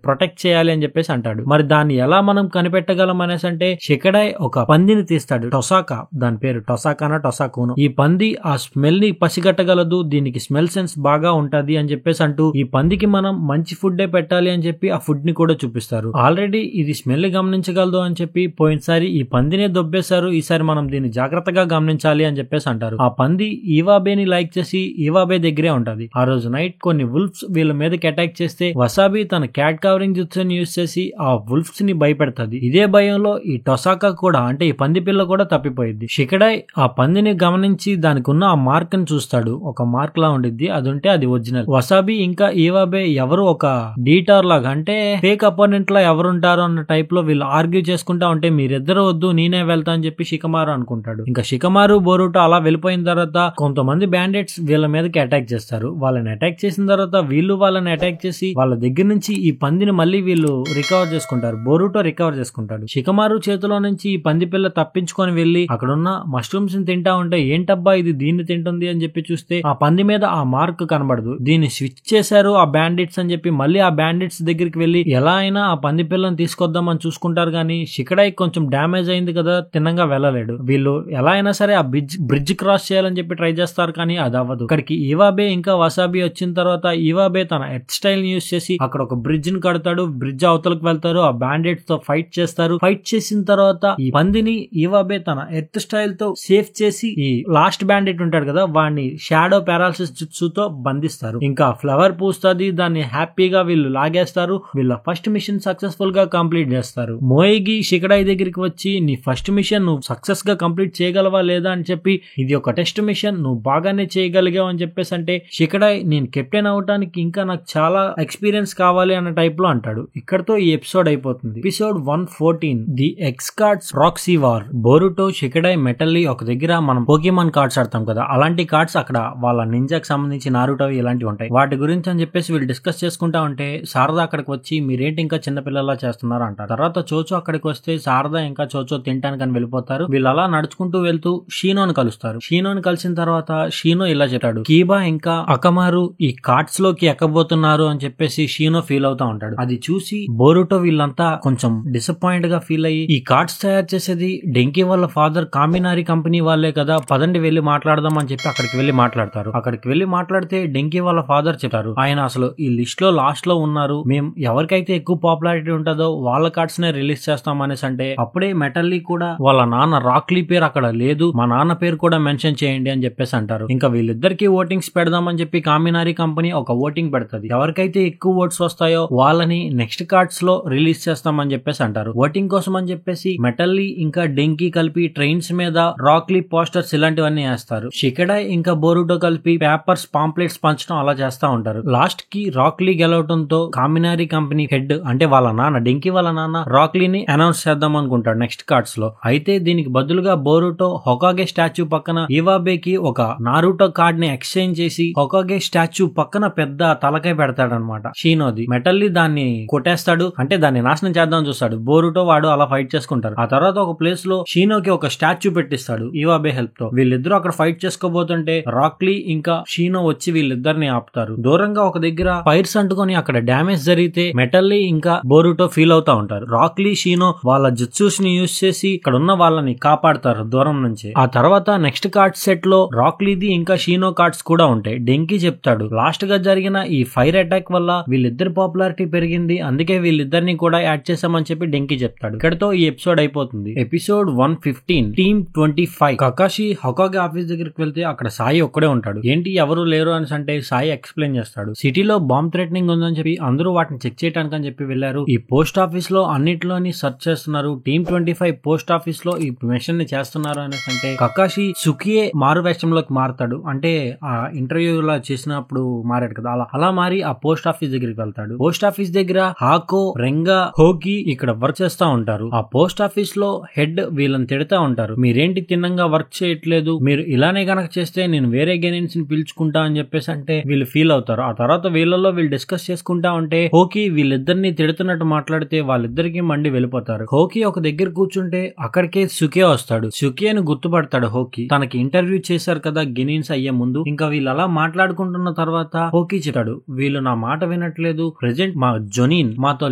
Speaker 1: ప్రొటెక్ట్ చేయాలి అని చెప్పేసి అంటాడు. మరి దాన్ని ఎలా మనం కనిపెట్టగలం అనేసి అంటే షికడాయ్ ఒక పందిని తీస్తాడు. టొసాకా, దాని పేరు టొసాకానా టొసాకును. ఈ పంది ఆ స్మెల్ ని పసిగట్టగలదు. దీనికి స్మెల్ సెన్స్ బాగా ఉంటది అని చెప్పేసి అంటూ ఈ పందికి మనం మంచి ఫుడ్ పెట్టాలి అని చెప్పి ఆ ఫుడ్ ని కూడా చూపిస్తారు. ఆల్రెడీ ఇది స్మెల్ గమనించగలదు అని చెప్పి పోయినసారి ఈ పందినే దొబ్బేశారు, ఈసారి మనం దీన్ని జాగ్రత్తగా గమనించాలి అని చెప్పేసి అంటారు. ఆ పంది ఈవాబేని లైక్ చేసి ఈవాబే దగ్గరే ఉంటది. ఆ రోజు నైట్ కొన్ని వుల్ఫ్స్ వీళ్ళ మీదకి అటాక్ చేస్తే వసాబి తన క్యాట్ కవరింగ్ జుట్సుని యూజ్ చేసి ఆ వుల్ఫ్స్ ని భయపెడతది. ఇదే భయంలో ఈ టొసాకా కూడా అంటే ఈ పంది పిల్ల కూడా తప్పిపోయింది. షికడాయ్ ఆ పందిని గమనించి దానికి ఉన్న ఆ మార్క్ ని చూస్తాడు. ఒక మార్క్ లా ఉండిద్ది, అది ఉంటే అది ఒరిజినల్. వసాబి ఇంకా ఈవాబే ఎవరు ఒక డీటార్ లాగా అంటే ఫేక్ అపోనెంట్ లా ఎవరుంటారు అన్న టైప్ లో వీళ్ళు ఆర్గ్యూ చేసుకుంటా ఉంటే మీరిద్దరు వద్దు నేనే వెళ్తా అని చెప్పి షికమారు అనుకుంటాడు. ఇంకా షికమారు, బోరుటో అలా వెళ్ళిపోయిన తర్వాత కొంతమంది బ్యాండెట్స్ వీళ్ళ మీదకి అటాక్ చేస్తారు. వాళ్ళని అటాక్ చేసిన తర్వాత వీళ్ళు వాళ్ళని అటాక్ చేసి వాళ్ళ దగ్గర నుంచి ఈ పందిని మళ్ళీ వీళ్ళు రికవర్ చేసుకుంటారు. బోరుటో రికవర్ చేసుకుంటాడు. షికమారు చేతిలో నుంచి ఈ పంది పిల్ల తప్పించుకొని వెళ్లి అక్కడున్న మష్రూమ్స్ ని తింటా ఉంటే ఏంటబ్బా ఇది దీన్ని తింటుంది అని చెప్పి చూస్తే ఆ పంది మీద ఆ మార్క్ కనబడదు. దీన్ని స్విచ్ చేశారు ఆ బ్యాండిట్స్ అని చెప్పి మళ్ళీ ఆ బ్యాండిట్స్ దగ్గరికి వెళ్లి ఎలా అయినా ఆ పంది పిల్లని తీసుకొద్దామని చూసుకుంటారు. కానీ షికడాయ్ కొంచెం డ్యామేజ్ అయింది కదా, తిన్నంగా వెళ్ళలేడు. వీళ్ళు ఎలా అయినా సరే ఆ బ్రిడ్జ్ క్రాస్ చేయాలని చెప్పి ట్రై చేస్తారు కానీ అది అవ్వదు. ఇక్కడికి ఈవాబే ఇంకా వసాబి వచ్చిన తర్వాత ఈవాబే తన ఎర్త్ స్టైల్ ని యూజ్ చేసి అక్కడ ఒక బ్రిడ్జ్ ని కడతాడు. బ్రిడ్జ్ అవతలకు వెళ్తారు. ఆ బ్యాండిట్స్ తో ఫైట్ చేస్తారు. ఫైట్ చేసిన తర్వాత ఈ పందిని ఈవాబే తన ఎర్త్ స్టైల్ తో సేఫ్ చేసి ఈ లాస్ట్ బ్యాండిట్ ఉంటాడు కదా వాడిని షాడో పారాలిసిస్ జుట్సుతో బంధిస్తారు. ఇంకా ఫ్లవర్ పూస్తుంది. దాన్ని హ్యాపీగా వీళ్ళు లాగేస్తారు. వీళ్ళ ఫస్ట్ మిషన్ సక్సెస్ఫుల్ గా కంప్లీట్ చేస్తారు. మోయిగి షికడాయ్ దగ్గరికి వచ్చి నీ ఫస్ట్ మిషన్ నువ్వు సక్సెస్ గా కంప్లీట్ చేయగలవా లేదా అని చెప్పి ఇది ఒక టెస్ట్ మిషన్, నువ్వు బాగానే చేయగలిగావు అని చెప్పేసి అంటే షికడాయ్ నేను కెప్టెన్ అవడానికి ఇంకా నాకు చాలా ఎక్స్పీరియన్స్ కావాలి అన్న టైప్ లో అంటాడు. ఇక్కడతో ఈ ఎపిసోడ్ అయిపోతుంది. Episode 114 the X cards proxy war. Boruto, Shikadai, Metal Lee ఒక దగ్గర మనం పోకీమాన్ కార్డ్స్ ఆడతాం కదా, అలాంటి కార్డ్స్ అక్కడ వాళ్ళ నింజాకి సంబంధించి నారుటో ఇలాంటివి ఉంటాయి. వాటి గురించి అని చెప్పేసి వీళ్ళు డిస్కస్ చేసుకుంటా ఉంటే శారదా అక్కడికి వచ్చి మీరేంటి ఇంకా చిన్నపిల్లలా చేస్తున్నారు అంటారు. తర్వాత చోచో అక్కడికి వస్తే శారదా ఇంకా చోచో తింటానికని వెళ్ళిపోతారు. వీళ్ళు అలా నడుచుకుంటూ వెళ్తూ షీనోని కలుస్తారు. షీనోని కలిసిన తర్వాత షీనో ఇలా చెప్తాడు, కీబా ఇంకా అకమారు ఈ కార్డ్స్ లోకి ఎక్కబోతున్నారు అని చెప్పేసి షీనో ఫీల్ అవుతా ఉంటాడు. అది చూసి బోరుటో వీళ్ళంతా కొంచెం డిసప్పాయింట్ గా ఫీల్ అయ్యి ఈ కార్డ్స్ తయారు చేసేది డెంకీ వాళ్ళ ఫాదర్ కామినారి కంపెనీ వాళ్ళే కదా, పదండి వెళ్లి మాట్లాడదాం అని చెప్పి అక్కడికి వెళ్లి మాట్లాడతారు. అక్కడికి వెళ్లి మాట్లాడితే డెంకీ వాళ్ళ ఫాదర్ చెప్తారు ఆయన అసలు ఈ లిస్ట్ లో లాస్ట్ లో ఉన్నారు, మేము ఎవరికైతే ఎక్కువ పాపులారిటీ ఉంటుందో వాళ్ళ కార్డ్స్ నే రిలీజ్ చేస్తాం అనేసి అంటే అప్పుడే మెటల్లీ కూడా వాళ్ళ నాన్న రాక్లీ పేరు అక్కడ లేదు, మా నాన్న పేరు కూడా మెన్షన్ చేయండి అని చెప్పేసి అంటారు. ఇంకా వీళ్ళిద్దరికి ఓటింగ్స్ పెడదామని చెప్పి కామినారి కంపెనీ ఒక ఓటింగ్ పెడుతుంది. ఎవరికైతే ఎక్కువ ఓట్స్ వస్తాయో వాళ్ళని నెక్స్ట్ కార్డ్స్ లో రిలీజ్ చేస్తామని చెప్పేసి అంటారు. ఓటింగ్ కోసం అని చెప్పేసి మెటల్లీ ఇంకా డెంకీ కలిపి ట్రైన్స్ మీద రాక్లీ పోస్టర్స్ ఇలాంటివన్నీ వేస్తారు. షికడాయ్ ఇంకా బోరుటో కలిపి పేపర్స్ పాంప్లెట్స్ పంచడం అలా చేస్తా ఉంటారు. లాస్ట్ కి రాక్లీ గెలవడంతో కామినారి కంపెనీ హెడ్ అంటే వాళ్ళ నాన్న డెంకీ వాళ్ళ నాన్న రాక్లీని అనౌన్స్ చేద్దాం అనుకుంటాడు నెక్స్ట్ కార్డ్స్ లో. అయితే దీనికి బదులుగా బోరుటో హొకాగే స్టాచ్యూ పక్కన ఇవాబేకి ఒక నారుటో కార్డ్ ని ఎక్స్చేంజ్ చేసి హొకాగే స్టాచ్యూ పక్కన పెద్ద తలకాయ పెడతాడనమాట షీనోది. మెటల్లీ దాన్ని కొట్టేస్తాడు, అంటే దాన్ని నాశనం చేద్దామని చూస్తాడు. బోరుటో వాడు అలా ఫైట్ చేసుకుంటారు. ఆ తర్వాత ఒక ప్లేస్ లో షీనోకి ఒక స్టాచ్యూ పెట్టిస్తాడు ఇవాబే హెల్ప్ తో. వీళ్ళిద్దరూ అక్కడ ఫైట్ చేసుకోబోతుంటే రాక్లీ ఇంకా షీనో వచ్చి వీళ్ళిద్దరిని ఆపుతారు. దూరంగా ఒక దగ్గర ఫైర్స్ అంటుకొని అక్కడ డ్యామేజ్ జరిగితే మెటల్లీ ఇంకా బోరుటో ఫీల్ అవుతా ఉంటారు. రాక్లీ, షీనో వాళ్ళ జుట్సూస్ ని యూజ్ చేసి ఇక్కడ ఉన్న వాళ్ళని కాపాడతారు దూరం నుంచి. ఆ తర్వాత నెక్స్ట్ కార్డ్ సెట్ లో రాక్లీది ఇంకా షీనో కార్డ్స్ కూడా ఉంటాయి. డెంకీ చెప్తాడు లాస్ట్ ఫాస్ట్ గా జరిగిన ఈ ఫైర్ అటాక్ వల్ల వీళ్ళిద్దరి పాపులారిటీ పెరిగింది, అందుకే వీళ్ళిద్దరిని కూడా యాడ్ చేసామని చెప్పి డెంకి చెప్తాడు. ఇక్కడతో ఈ ఎపిసోడ్ అయిపోతుంది. Episode 115 team 25. కకాషి హొకాగే ఆఫీస్ దగ్గరికి వెళ్తే అక్కడ సాయి ఒక్కడే ఉంటాడు. ఏంటి ఎవరు లేరు అని అంటే సాయి ఎక్స్ప్లెయిన్ చేస్తాడు. సిటీలో బాంబ్ థ్రెటనింగ్ ఉందని చెప్పి అందరూ వాటిని చెక్ చేయడానికి అని చెప్పి వెళ్లారు. ఈ పోస్ట్ ఆఫీస్ లో అన్నిట్లోని సెర్చ్ చేస్తున్నారు. టీమ్ 25 పోస్ట్ ఆఫీస్ లో ఈ మిషన్ ని చేస్తున్నారు అనేసి అంటే కకాషి సుకియే మారు వేషంలోకి మారుతాడు. అంటే ఆ ఇంటర్వ్యూ లా చేసినప్పుడు మారాడు కదా, అలా మారి ఆ పోస్ట్ ఆఫీస్ దగ్గరికి వెళ్తాడు. పోస్ట్ ఆఫీస్ దగ్గర హాకో, రెంగా, హోకి ఇక్కడ వర్క్ చేస్తా ఉంటారు. ఆ పోస్ట్ ఆఫీస్ లో హెడ్ వీళ్ళని తిడతా ఉంటారు. మీరేంటి తిన్నంగా వర్క్ చేయట్లేదు, మీరు ఇలానే గనక చేస్తే నేను వేరే గెనిన్స్ ని పిలుచుకుంటా అని చెప్పేసి అంటే వీళ్ళు ఫీల్ అవుతారు. ఆ తర్వాత వీళ్ళలో వీళ్ళు డిస్కస్ చేసుకుంటా ఉంటే హోకి వీళ్ళిద్దరిని తిడుతున్నట్టు మాట్లాడితే వాళ్ళిద్దరికి మండి వెళ్ళిపోతారు. హోకి ఒక దగ్గర కూర్చుంటే అక్కడికే సుకే వస్తాడు. సుకేను గుర్తుపడతాడు హోకి. తనకి ఇంటర్వ్యూ చేశారు కదా గెనిన్స్ అయ్యే ముందు. ఇంకా వీళ్ళు అలా మాట్లాడుకుంటున్న తర్వాత హోకి చెప్తాడు, వీళ్ళు నా మాట వినట్లేదు, ప్రెజెంట్ మా జొనీన్ మాతో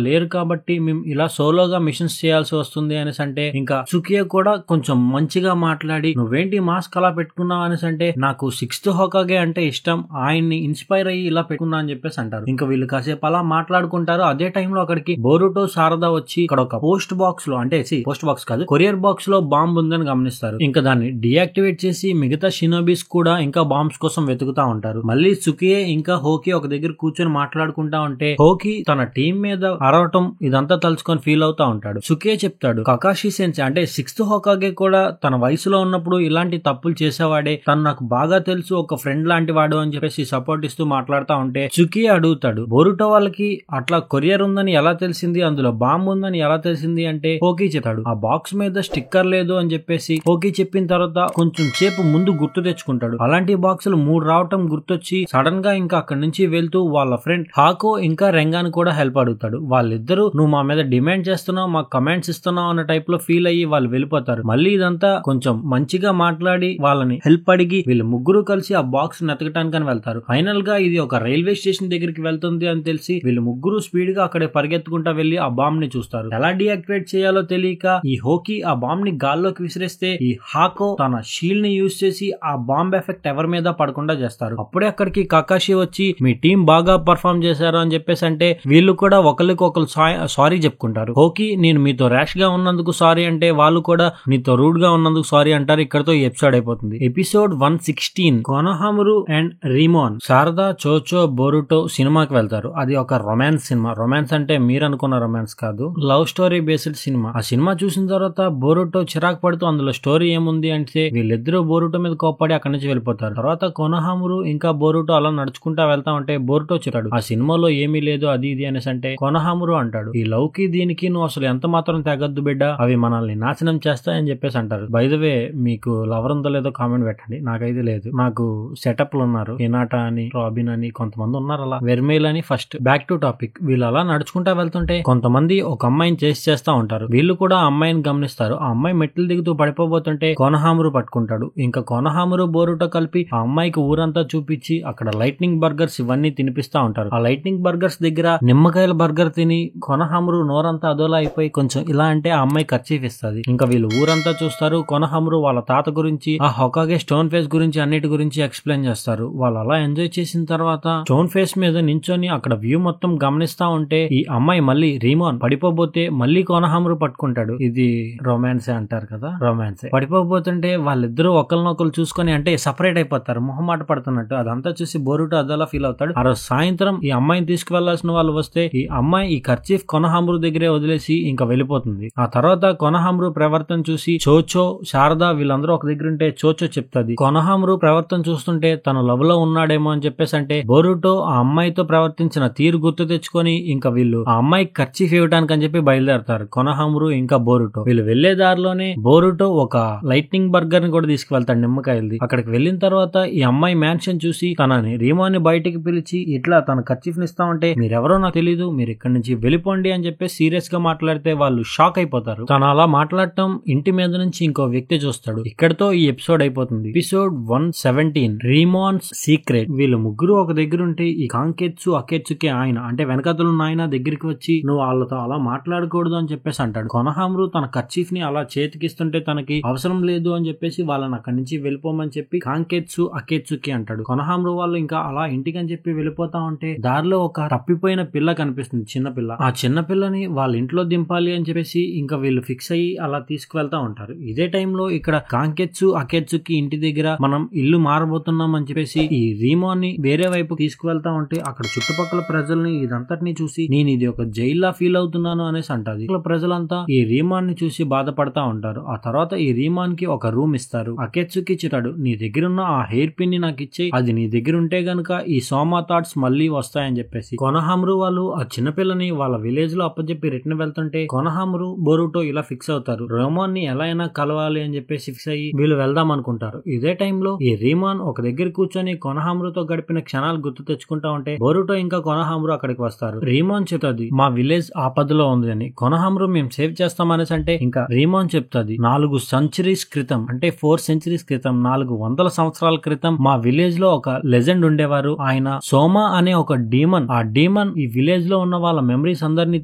Speaker 1: లేరు కాబట్టి మేము ఇలా సోలోగా మిషన్స్ చేయాల్సి వస్తుంది అనేసి అంటే ఇంకా సుకే కూడా కొంచెం మంచిగా మాట్లాడి నువ్వేంటి మాస్క్ అలా పెట్టుకున్నావు అనేసి అంటే నాకు 6th హోకాగే అంటే ఇష్టం, ఆయన్ని ఇన్స్పైర్ అయ్యి ఇలా పెట్టుకున్నా అని చెప్పేసి అంటారు. ఇంకా వీళ్ళు కాసేపు అలా మాట్లాడుకుంటారు. అదే టైంలో అక్కడికి బోరుటో, శారదా వచ్చి ఇక్కడ ఒక పోస్ట్ బాక్స్ లో, అంటే పోస్ట్ బాక్స్ కాదు కొరియర్ బాక్స్ లో బాంబ్ ఉందని గమనిస్తారు. ఇంకా దాన్ని డియాక్టివేట్ చేసి మిగతా షినోబీస్ కూడా ఇంకా బాంబ్స్ కోసం వెతుకుతా ఉంటారు. మళ్ళీ సుకియే ఇంకా హోకి ఒక దగ్గర కూర్చొని మాట్లాడుకుంటా ఉంటే హోకి తన టీం మీద అరవటం ఇదంతా తలుచుకొని ఫీల్ అవుతా ఉంటాడు. సుకియే చెప్తాడు, కకాషి సెన్సే అంటే 6th హోకాగే కూడా తన వయసులో ఉన్నప్పుడు ఇలాంటి తప్పులు చేసేవాడే, తను నాకు బాగా తెలుసు, ఒక ఫ్రెండ్ లాంటి వాడు అని చెప్పేసి సపోర్ట్ ఇస్తూ మాట్లాడుతా ఉంటే సుకియే అడుగుతాడు, బోరుటో వాళ్ళకి అట్లా కొరియర్ ఉందని ఎలా తెలిసింది, అందులో బాంబ్ ఉందని ఎలా తెలిసింది అంటే హోకి చెప్తాడు, ఆ బాక్స్ మీద స్టిక్కర్ లేదు అని చెప్పేసి హోకి చెప్పిన తర్వాత కొంచెం సేపు ముందు గుర్తు తెచ్చుకుంటాడు. అలాంటి బాక్సులు 3 రావటం గుర్తొచ్చి సడన్ గా ఇంకా అక్కడి నుంచి వెళ్తూ వాళ్ళ ఫ్రెండ్ హాకో ఇంకా రెంగాను కూడా హెల్ప్ అడుగుతాడు. వాళ్ళిద్దరూ నువ్వు మా మీద డిమాండ్ చేస్తున్నావు, మాకు కమెంట్స్ ఇస్తున్నావు అన్న టైప్ లో ఫీల్ అయ్యి వాళ్ళు వెళ్ళిపోతారు. మళ్ళీ ఇదంతా కొంచెం మంచిగా మాట్లాడి వాళ్ళని హెల్ప్ అడిగి వీళ్ళు ముగ్గురు కలిసి ఆ బాక్స్ నెతకటానికి వెళ్తారు. ఫైనల్ గా ఇది ఒక రైల్వే స్టేషన్ దగ్గరికి వెళ్తుంది అని తెలిసి వీళ్ళు ముగ్గురు స్పీడ్ గా అక్కడే పరిగెత్తుకుంటా వెళ్లి ఆ బాంబ్ ని చూస్తారు. ఎలా డియాక్టివేట్ చేయాలో తెలియక ఈ హోకి ఆ బాంబ్ ని గాల్లోకి విసిరేస్తే ఈ హాకో తన షీల్డ్ ని యూజ్ చేసి ఆ బాంబ్ ఎఫెక్ట్ ఎవరి మీద పడకుండా చేస్తారు. అప్పుడే అక్కడికి కకాషి వచ్చి మీ టీం బాగా పర్ఫార్మ్ చేశారు అని చెప్పేసి అంటే వీళ్ళు కూడా ఒకరికొకరు సారీ చెప్పుకుంటారు. హోకి నేను మీతో ర్యాష్ గా ఉన్నందుకు సారీ అంటే వాళ్ళు కూడా నీతో రూడ్ గా ఉన్నందుకు సారీ అంటారు. ఇక్కడతో ఈ ఎపిసోడ్ అయిపోతుంది. ఎపిసోడ్ 116 కొనోహామరు అండ్ రీమోన్, శారదా, చోచో, బోరుటో సినిమాకి వెళ్తారు. అది ఒక రొమాన్స్ సినిమా. రొమాన్స్ అంటే మీరు అనుకున్న రొమాన్స్ కాదు, లవ్ స్టోరీ బేస్డ్ సినిమా. ఆ సినిమా చూసిన తర్వాత బోరుటో చిరాకు పడుతూ అందులో స్టోరీ ఏముంది అంటే వీళ్ళిద్దరూ బోరుటో మీద కోప్పడి అక్కడి నుంచి వెళ్ళిపోతారు. తర్వాత కొనోహామరు ఇంకా బోరుటో అలా నడుచుకుంటా వెళ్తా ఉంటే బోరుటో చెప్తాడు, ఆ సినిమాలో ఏమీ లేదు అది ఇది అనేసి అంటే కొనోహామరు అంటాడు, ఈ లవ్ కి దీనికి నువ్వు అసలు ఎంత మాత్రం తెగద్దు బిడ్డ, అవి మనల్ని నాశనం చేస్తాయని చెప్పేసి అంటారు. బై ద వే మీకు లవర్ ఉందో లేదో కామెంట్ పెట్టండి, నాకైతే లేదు. నాకు సెటప్లు ఉన్నారు, హినాటా అని, రాబిన్ అని కొంతమంది ఉన్నారు, అలా వెర్మేల్ అని. First back to topic. వీళ్ళు అలా నడుచుకుంటా వెళ్తుంటే కొంతమంది ఒక అమ్మాయిని చేస్తా ఉంటారు. వీళ్ళు కూడా ఆ అమ్మాయిని గమనిస్తారు. ఆ అమ్మాయి మెట్లు దిగుతూ పడిపోబోతుంటే కొనోహామరు పట్టుకుంటాడు. ఇంకా కొనోహామరు బోరుటో కలిపి ఆ అమ్మాయికి ఊరంతా చూపించి అక్కడ లైట్నింగ్ బర్గర్స్ ఇవన్నీ తినిపిస్తా ఉంటారు. ఆ లైట్నింగ్ బర్గర్స్ దగ్గర నిమ్మకాయల బర్గర్ తిని కొనోహామరు నోరంతా అదోలా అయిపోయి కొంచెం ఇలా అంటే ఆ అమ్మాయి ఖర్చీఫ్ ఇస్తుంది. ఇంకా వీళ్ళు ఊరంతా చూస్తారు. కొనోహామరు వాళ్ళ తాత గురించి, ఆ హొకాగే స్టోన్ ఫేస్ గురించి అన్నిటి గురించి ఎక్స్ప్లెయిన్ చేస్తారు. వాళ్ళు అలా ఎంజాయ్ చేసిన తర్వాత స్టోన్ ఫేస్ మీద నించొని అక్కడ వ్యూ మొత్తం గమనిస్తా ఉంటే ఈ అమ్మాయి మళ్ళీ రీమోన్ పడిపోబోతే మళ్ళీ కొనోహామరు పట్టుకుంటాడు. ఇది రొమాన్సే అంటారు కదా, రొమాన్సే. పడిపోబోతుంటే వాళ్ళిద్దరూ ఒకరినొకరు చూసుకొని అంటే సపరేట్ అయిపోతారు, మొహమాట పడుతున్నట్టు. అదంతా చూసి బోరుటో అదలా ఫీల్ అవుతాడు. ఆ రోజు సాయంత్రం ఈ అమ్మాయిని తీసుకువెళ్లాల్సిన వాళ్ళు వస్తే ఈ అమ్మాయి ఈ కర్చీఫ్ కొనోహామరు దగ్గరే వదిలేసి ఇంకా వెళ్ళిపోతుంది. ఆ తర్వాత కొనోహామరు ప్రవర్తన చూసి చోచో, శారదా వీళ్ళందరూ ఒక దగ్గర ఉంటే చోచో చెప్తాది, కొనోహామరు ప్రవర్తన చూస్తుంటే తను లవ్ లో ఉన్నాడేమో అని చెప్పేసి అంటే బోరుటో ఆ అమ్మాయితో ప్రవర్తించిన తీరు గుర్తు తెచ్చుకొని ఇంకా వీళ్ళు ఆ అమ్మాయికి కర్చీఫ్ ఇవ్వడానికి అని చెప్పి బయలుదేరతారు కొనోహామరు ఇంకా బోరుటో. వీళ్ళు వెళ్లే దారిలోనే బోరుటో ఒక లైట్నింగ్ బర్గర్ ని కూడా తీసుకువెళ్తాడు, నిమ్మకాయలది. అక్కడికి వెళ్ళిన తర్వాత ఈ అమ్మాయి మ్యాన్షన్ చూసి తనని రీమోని బయటికి పిలిచి ఇట్లా తన కర్చీఫ్ ని ఇస్తా ఉంటే మీరెవరో నాకు తెలీదు, మీరు ఇక్కడి నుంచి వెళ్ళిపోండి అని చెప్పి సీరియస్ గా మాట్లాడితే వాళ్ళు షాక్ అయిపోతారు. తను అలా మాట్లాడటం ఇంటి మీద నుంచి ఇంకో వ్యక్తి చూస్తాడు. ఇక్కడతో ఈ ఎపిసోడ్ అయిపోతుంది. Episode 117 Remon's secret. వీళ్ళు ముగ్గురు ఒక దగ్గర ఉంటే ఈ కాంకెత్సు అకెత్సుకే ఆయన అంటే వెనకతులున్న ఆయన దగ్గరికి వచ్చి నువ్వు వాళ్ళతో అలా మాట్లాడకూడదు అని చెప్పేసి అంటాడు. కొనోహామరు తన కర్చీఫ్ ని అలా చేతికిస్తుంటే తనకి అవసరం లేదు అని చెప్పేసి వాళ్ళని అక్కడి నుంచి వెళ్ళిపోమని చెప్పి కాంకెత్సు అకెత్సుకి అంటాడు. కొనోహామరు వాళ్ళు ఇంకా అలా అలా ఇంటికి అని చెప్పి వెళ్ళిపోతా ఉంటే దారిలో ఒక తప్పిపోయిన పిల్ల కనిపిస్తుంది, చిన్న పిల్ల. ఆ చిన్న పిల్లని వాళ్ళ ఇంట్లో దింపాలి అని చెప్పేసి ఇంకా వీళ్ళు ఫిక్స్ అయ్యి అలా తీసుకువెళ్తా ఉంటారు. ఇదే టైంలో ఇక్కడ కాంకెట్సు అకెట్సుకి ఇంటి దగ్గర మనం ఇల్లు మారబోతున్నాం అని చెప్పేసి ఈ రీమాన్ని వేరే వైపు తీసుకువెళ్తా ఉంటే అక్కడ చుట్టుపక్కల ప్రజల్ని ఇదంతటిని చూసి నేను ఇది ఒక జైల్లా ఫీల్ అవుతున్నాను అనేసి అంటది. ప్రజలంతా ఈ రీమాన్ ని చూసి బాధపడతా ఉంటారు. ఆ తర్వాత ఈ రీమాన్ కి ఒక రూమ్ ఇస్తారు. అకెట్సుకి చెప్తాడు, నీ దగ్గర ఉన్న ఆ హెయిర్ పిన్ ని నాకు ఇచ్చి, అది నీ దగ్గర ఉంటే గనుక ఈ సోమా థాట్స్ మళ్ళీ వస్తాయని చెప్పేసి కొనహామ్రు వాళ్ళు ఆ చిన్నపిల్లని వాళ్ళ విలేజ్ లో అప్పచెప్పి రిటర్న్ వెళ్తుంటే కొనహామ్రు బోరుటో ఇలా ఫిక్స్ అవుతారు. రీమాన్ ని ఎలా అయినా కలవాలి అని చెప్పేసి ఫిక్స్ అయ్యి వీళ్ళు వెళ్దాం అనుకుంటారు. ఇదే టైంలో ఈ రీమాన్ ఒక దగ్గర కూర్చొని కొనహామ్రుతో గడిపిన క్షణాలు గుర్తు తెచ్చుకుంటా ఉంటే బోరుటో ఇంకా కొనహామ్రు అక్కడికి వస్తారు. రీమాన్ చెప్తాది మా విలేజ్ ఆపదలో ఉంది అని. కొనహామ్రు మేము సేవ్ చేస్తామనేసి అంటే ఇంకా రీమాన్ చెప్తాది 4 సెంచరీస్ క్రితం, అంటే 4 సెంచరీస్ క్రితం, 400 సంవత్సరాల క్రితం మా విలేజ్ లో ఒక లెజెండ్ ఉండేవారు. ఆయన సోమా అనే ఒక డీమన్. ఆ డీమన్ ఈ విలేజ్ లో ఉన్న వాళ్ళ మెమరీస్ అందరినీ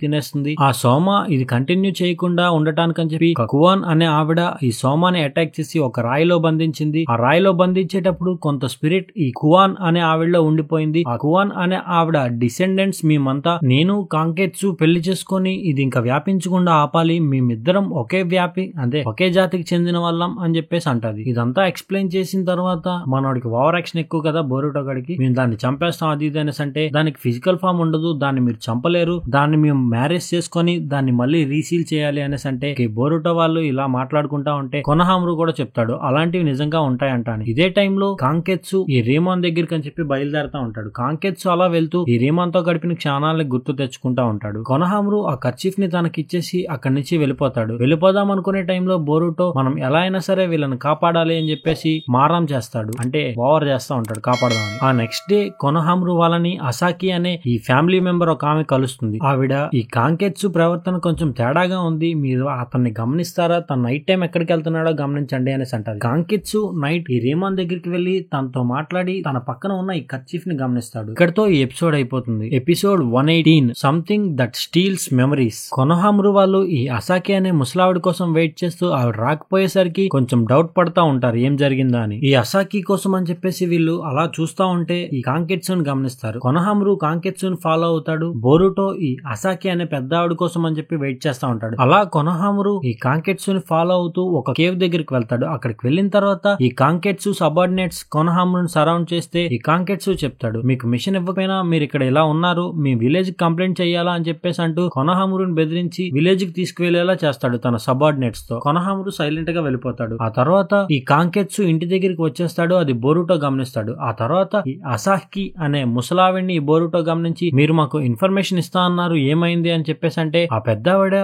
Speaker 1: తినేస్తుంది. ఆ సోమా ఇది కంటిన్యూ చేయకుండా ఉండటానికని చెప్పి కువాన్ అనే ఆవిడ ఈ సోమాని అటాక్ చేసి ఒక రాయిలో బంధించింది. ఆ రాయిలో బంధించేటప్పుడు కొంత స్పిరిట్ ఈ కువాన్ అనే ఆవిడలో ఉండిపోయింది. ఆ కువాన్ అనే ఆవిడ డిసెండెంట్స్ మేమంతా, నేను కాంకెట్సు పెళ్లి చేసుకొని ఇది ఇంకా వ్యాపించకుండా ఆపాలి, మేమిద్దరం ఒకే జాతికి చెందిన వాళ్ళం అని చెప్పేసి అంటది. ఇదంతా ఎక్స్ప్లెయిన్ చేసిన తర్వాత మనోడికి ఓవర్ యాక్షన్ ఎక్కువ కదా బోరుటో గడికి, మేము దాన్ని చంపేస్తాం అది ఇది అనేసి అంటే దానికి ఫిజికల్ ఫామ్ ఉండదు, దాన్ని మీరు చంపలేరు, దాన్ని మేము మ్యారేజ్ చేసుకొని దాన్ని మళ్ళీ రీసీల్ చేయాలి అనేసి అంటే బోరుటో వాళ్ళు ఇలా మాట్లాడుకుంటా ఉంటే కొనహామ్రు కూడా చెప్తాడు అలాంటివి నిజంగా ఉంటాయంట అని. ఇదే టైంలో కాంకెట్సు ఈ రీమాన్ దగ్గరికి అని చెప్పి బయలుదేరుతా ఉంటాడు. కాంకెట్సు అలా వెళ్తూ ఈ రీమాన్ తో గడిపిన క్షణాలని గుర్తు తెచ్చుకుంటా ఉంటాడు. కొనహామ్రు ఆ కర్చీఫ్ ని తనకిచ్చేసి అక్కడి నుంచి వెళ్ళిపోతాడు. వెళ్ళిపోదాం అనుకునే టైంలో బోరుటో మనం ఎలా అయినా సరే వీళ్ళని కాపాడాలి అని చెప్పేసి మారం చేస్తాడు, అంటే ఓవర్ చేస్తా ఉంటాడు కాపాడదామని. ఆ నెక్స్ట్ డే కొనహామ్రు వాళ్ళని అసాకి అనే ఈ ఫ్యామిలీ మెంబర్ ఒక ఆమె కలుస్తుంది. ఆవిడ ఈ కాంకెట్సు ప్రవర్తన కొంచెం తేడాగా ఉంది, మీరు అతన్ని గమనిస్తారా, తన నైట్ టైం ఎక్కడికి వెళ్తున్నాడో గమనించండి అనేసి అంటారు. కాంకెట్సు నైట్ ఈ రీమాన్ దగ్గరికి వెళ్లి తనతో మాట్లాడి తన పక్కన ఉన్న ఈ కర్చీఫ్ ని గమనిస్తాడు. ఇక్కడతో ఈ ఎపిసోడ్ అయిపోతుంది. Episode 118 something that steals memories. కొనహామ్రు వాళ్ళు ఈ అసాకి అనే ముసలావిడ కోసం వెయిట్ చేస్తూ ఆవిడ రాకపోయేసరికి కొంచెం డౌట్ పడతా ఉంటారు ఏం జరిగిందా అని. ఈ అసాకి కోసం అని చెప్పేసి వీళ్ళు అలా చూస్తా ఉంటే ఈ కాంకెట్సుని గమనిస్తారు. కొనహామ్రు కాంకెట్సుని ఫాలో అవుతాడు. బోరుటో ఈ అసాకి అనే పెద్ద ఆవిడ కోసం అని చెప్పి వెయిట్ చేస్తా ఉంటాడు. అలా కొనహామ్రు ఈ కాంకెట్సుని ఫాలో అవుతూ ఒక కేవ్ దగ్గరికి వెళ్తాడు. అక్కడికి వెళ్ళిన తర్వాత ఈ కాంకెట్సు సబార్డినేట్స్ కొనహామ్రుని సరౌండ్ చేస్తే ఈ కాంకెట్సు చెప్తాడు, మీకు మిషన్ ఇవ్వకపోయినా మీరు ఇక్కడ ఇలా ఉన్నారు, మీ విలేజ్ కి కంప్లైంట్ చేయాలా అని చెప్పేసి అంటూ కొనహామ్రుని బెదిరించి విలేజ్ కి తీసుకువెళ్లేలా చేస్తాడు తన సబార్డినేట్స్ తో. కొనహామ్రు సైలెంట్ గా వెళ్ళిపోతాడు. ఆ తర్వాత ఈ కాంకెట్సు ఇంటి దగ్గరికి వచ్చేస్తాడు. అది బోరుటో గమనిస్తాడు. ఆ తర్వాత ఈ అసాకి అనే ముసలావిడిని ఈ బోరుటో గమనించి మీరు మాకు ఇన్ఫర్మేషన్ ఇస్తా అన్నారు ఏమైంది అని చెప్పేసి అంటే ఆ పెద్దావిడ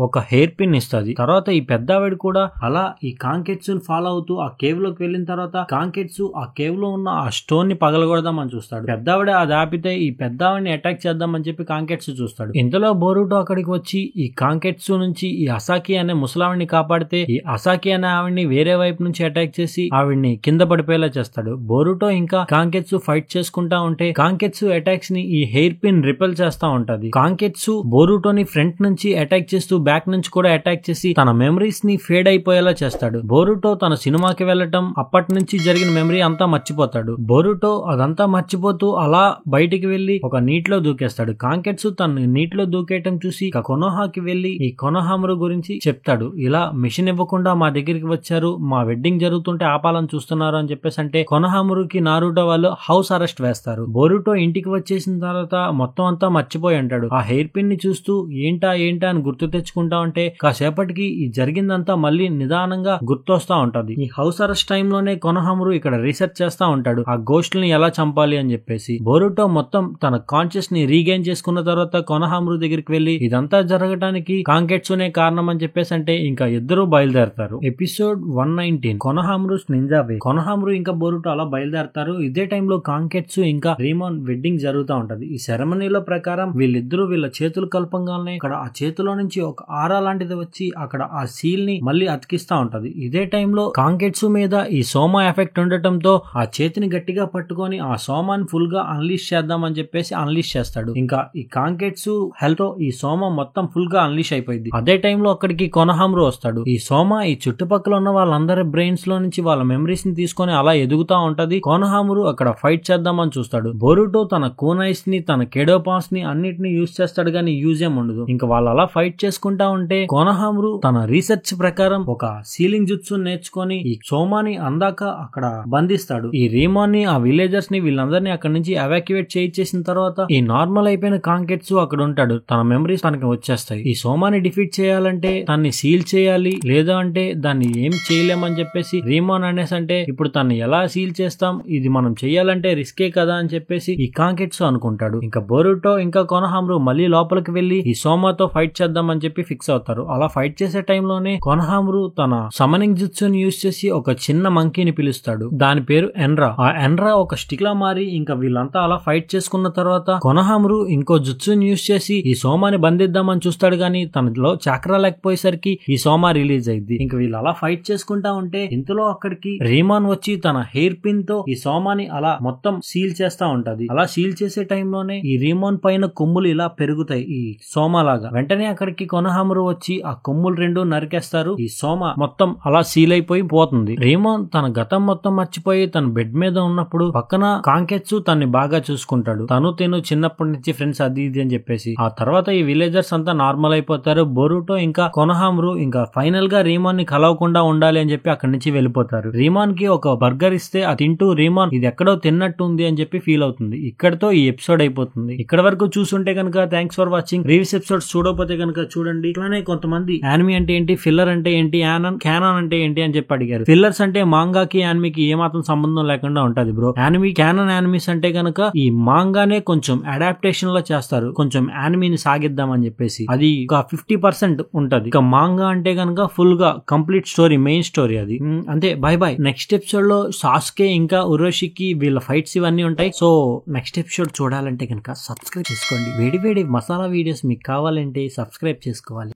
Speaker 1: ఒక హెయిర్ పిన్ ఇస్తుంది. తర్వాత ఈ పెద్దావిడ కూడా అలా ఈ కాంకెట్సు ఫాలో అవుతూ ఆ కేవ్ లోకి వెళ్ళిన తర్వాత కాంకెట్సు ఆ కేవ్ లో ఉన్న ఆ స్టోన్ ని పగలగొడదామని చూస్తాడు. పెద్దావిడ అది ఆపితే ఈ పెద్దావిడిని అటాక్ చేద్దామని చెప్పి కాంకెట్సు చూస్తాడు. ఇంతలో బోరుటో అక్కడికి వచ్చి ఈ కాంకెట్సు నుంచి ఈ అసాకి అనే ముసలావిడిని కాపాడితే ఈ అసాకి అనే ఆవిడ్ని వేరే వైపు నుంచి అటాక్ చేసి ఆవిడ్ని కింద పడిపోయేలా చేస్తాడు. బోరుటో ఇంకా కాంకెట్సు ఫైట్ చేసుకుంటా ఉంటే కాంకెట్సు అటాక్స్ ని ఈ హెయిర్ పిన్ రిపెల్ చేస్తా ఉంటది. కాంకెట్సు బోరుటోని ఫ్రంట్ నుంచి అటాక్ చేస్తూ బ్యాక్ నుంచి కూడా అటాక్ చేసి తన మెమరీస్ ని ఫేడ్ అయిపోయేలా చేస్తాడు. బోరుటో తన సినిమాకి వెళ్ళటం అప్పటి నుంచి జరిగిన మెమరీ అంతా మర్చిపోతాడు. బోరుటో అదంతా మర్చిపోతూ అలా బయటికి వెళ్లి ఒక నీటిలో దూకేస్తాడు. కాంకెట్సు తన నీటిలో దూకేయటం చూసి కొనోహాకి వెళ్లి ఈ కొనహామ్రు గురించి చెప్తాడు. ఇలా మిషన్ ఇవ్వకుండా మా దగ్గరికి వచ్చారు, మా వెడ్డింగ్ జరుగుతుంటే ఆపాలని చూస్తున్నారు అని చెప్పేసి అంటే కొనహామ్రుకి నారుటో వాళ్ళు హౌస్ అరెస్ట్ వేస్తారు. బోరుటో ఇంటికి వచ్చేసిన తర్వాత మొత్తం అంతా మర్చిపోయి అంటాడు. ఆ హెయిర్ పిన్ ని చూస్తూ ఏంటా అని గుర్తు తెచ్చుకుంటా ఉంటే కాసేపటికి ఈ జరిగిందంతా మళ్ళీ నిదానంగా గుర్తొస్తా ఉంటది. ఈ హౌస్ అరెస్ట్ టైమ్ లోనే కొనహామ్రు ఇక్కడ రీసెర్చ్ చేస్తా ఉంటాడు ఆ గోస్ట్ ని ఎలా చంపాలి అని చెప్పేసి. బోరుటో మొత్తం తన కాన్షియస్ ని రీగెయిన్ చేసుకున్న తర్వాత కొనహామ్రు దగ్గరికి వెళ్లి ఇదంతా జరగడానికి కాంకెట్సునే కారణం అని చెప్పేసి అంటే ఇంకా ఇద్దరు బయలుదేరతారు. ఎపిసోడ్ 119 కొనహామ్రుస్ నింజా వే. కొనహామ్రు ఇంకా బోరుటో అలా బయలుదేరతారు. ఇదే టైంలో కాంకెట్సు ఇంకా రీమాన్ వెడ్డింగ్ జరుగుతూ ఉంటది. ఈ సెరమనీలో ప్రకారం వీళ్ళిద్దరూ వీళ్ళ చేతులు కలపంగానే ఇక్కడ ఆ చేతిలో నుంచి ఒక ఆరా లాంటిది వచ్చి అక్కడ ఆ సీల్ ని మళ్ళీ అతికిస్తా ఉంటది. ఇదే టైంలో కాంకెట్సు మీద ఈ సోమా ఎఫెక్ట్ ఉండటంతో ఆ చేతిని గట్టిగా పట్టుకొని ఆ సోమాని ఫుల్ గా అన్లీష్ చేద్దాం అని చెప్పేసి అన్లీష్ చేస్తాడు. ఇంకా ఈ కాంకెట్సు హెల్త్ తో ఈ సోమా మొత్తం ఫుల్ గా అన్లీష్ అయిపోయింది. అదే టైంలో అక్కడికి కొనహామ్రు వస్తాడు. ఈ సోమా ఈ చుట్టుపక్కల ఉన్న వాళ్ళందరి బ్రెయిన్స్ లో నుంచి వాళ్ళ మెమరీస్ ని తీసుకొని అలా ఎదుగుతా ఉంటది. కొనహామ్రు అక్కడ ఫైట్ చేద్దామని చూస్తాడు. బోరుటో తన కూనైస్ ని తన కెడోపాస్ ని అన్నిటిని యూజ్ చేస్తాడు గానీ యూజ్ ఏం ఉండదు. ఇంకా వాళ్ళు అలా ఫైట్ చేసుకుంటా ఉంటే కొనహామ్రు తన రీసెర్చ్ ప్రకారం ఒక సీలింగ్ జుట్సు నేర్చుకొని ఈ సోమాని అందాక అక్కడ బంధిస్తాడు. ఈ రీమాన్ ని ఆ విలేజర్స్ ని వీళ్ళందరినీ అక్కడ నుంచి ఎవాక్యువేట్ చేయించేసిన తర్వాత ఈ నార్మల్ అయిపోయిన కాంకెట్సు అక్కడ ఉంటాడు. తన మెమరీస్ తనకి వచ్చేస్తాయి. ఈ సోమాని డిఫీట్ చేయాలంటే తన్ని సీల్ చేయాలి, లేదా అంటే దాన్ని ఏం చేయలేమని చెప్పేసి రీమాన్ అనేసి అంటే ఇప్పుడు తన్ని ఎలా సీల్ చేస్తాం, ఇది మనం చెయ్యాలంటే రిస్కే కదా అని చెప్పేసి ఈ కాంకెట్సు అనుకుంటాడు. ఇంకా బోరుటో ఇంకా కొనహామ్రు మళ్ళీ లోపలికి వెళ్లి ఈ సోమాతో ఫైట్ చేద్దాం అని చెప్పి ఫిక్స్ అవుతారు. అలా ఫైట్ చేసే టైంలోనే కొనహామ్రు తన సమనింగ్ జుట్సుని యూజ్ చేసి ఒక చిన్న మంకీని పిలుస్తాడు. దాని పేరు ఎన్రా. ఆ ఎన్రా ఒక స్టిక్ లా మారి ఇంకా వీళ్ళంతా అలా ఫైట్ చేసుకున్న తర్వాత కొనహామ్రు ఇంకో జుట్సుని యూజ్ చేసి ఈ సోమాని బంధిద్దామని చూస్తాడు గానీ తనలో చక్రా లేకపోయేసరికి ఈ సోమా రిలీజ్ అయింది. ఇంకా వీళ్ళు అలా ఫైట్ చేసుకుంటా ఉంటే ఇంతలో అక్కడికి రీమాన్ వచ్చి తన హెయిర్ పిన్ తో ఈ సోమాని అలా మొత్తం సీల్ చేస్తా ఉంటది. అలా సీల్ చేసే టైంలోనే ఈ రీమాన్ పైన కొమ్ములు ఇలా పెరుగుతాయి ఈ సోమా లాగా. వెంటనే అక్కడికి కొనహామ్రు వచ్చి ఆ కొమ్ములు రెండు నరికేస్తారు. ఈ సోమ మొత్తం అలా సీల్ అయిపోయి పోతుంది. రీమాన్ తన గతం మొత్తం మర్చిపోయి తన బెడ్ మీద ఉన్నప్పుడు పక్కన కాంకెట్సు తన్ని బాగా చూసుకుంటాడు. తను చిన్నప్పటి నుంచి ఫ్రెండ్స్ అది ఇది అని చెప్పేసి. ఆ తర్వాత ఈ విలేజర్స్ అంతా నార్మల్ అయిపోతారు. బోరుటో ఇంకా కొనహామ్రు ఇంకా ఫైనల్ గా రీమాన్ ని కలవకుండా ఉండాలి అని చెప్పి అక్కడి నుంచి వెళ్ళిపోతారు. రీమాన్ కి ఒక బర్గర్ ఇస్తే అది తింటూ రీమాన్ ఇది ఎక్కడో తిన్నట్టు ఉంది అని చెప్పి ఫీల్ అవుతుంది. ఇక్కడతో ఈ ఎపిసోడ్ అయిపోతుంది. ఇక్కడ వరకు చూసుంటే కనుక thanks for watching. Previous episodes చూడకపోతే కనుక చూడండి. ఇట్లానే కొంతమంది యానిమీ అంటే ఏంటి, ఫిల్లర్ అంటే ఏంటి, క్యానాన్ అంటే ఏంటి అని చెప్పి అడిగారు. ఫిల్లర్స్ అంటే మాంగాకి యానిమీకి ఏమాత్రం సంబంధం లేకుండా ఉంటది బ్రో. యానిమీ క్యానన్ యానిమీస్ అంటే కనుక ఈ మాంగానే కొంచెం అడాప్టేషన్ లో చేస్తారు, కొంచెం యానిమీని సాగిద్దామని చెప్పేసి. అది ఒక 50% ఉంటది. ఇక మాంగా అంటే కనుక ఫుల్ గా కంప్లీట్ స్టోరీ, మెయిన్ స్టోరీ అది. అంతే, బై బై. నెక్స్ట్ ఎపిసోడ్ లో సాస్కే ఇంకా ఉరోషికి వీళ్ళ ఫైట్స్ ఇవన్నీ ఉంటాయి. సో నెక్స్ట్ ఎపిసోడ్ చూడాలంటే కనుక సబ్స్క్రైబ్ చేసుకోండి. వేడి వేడి మసాలా వీడియోస్ మీకు కావాలంటే సబ్స్క్రైబ్ చేసుకోవాలి.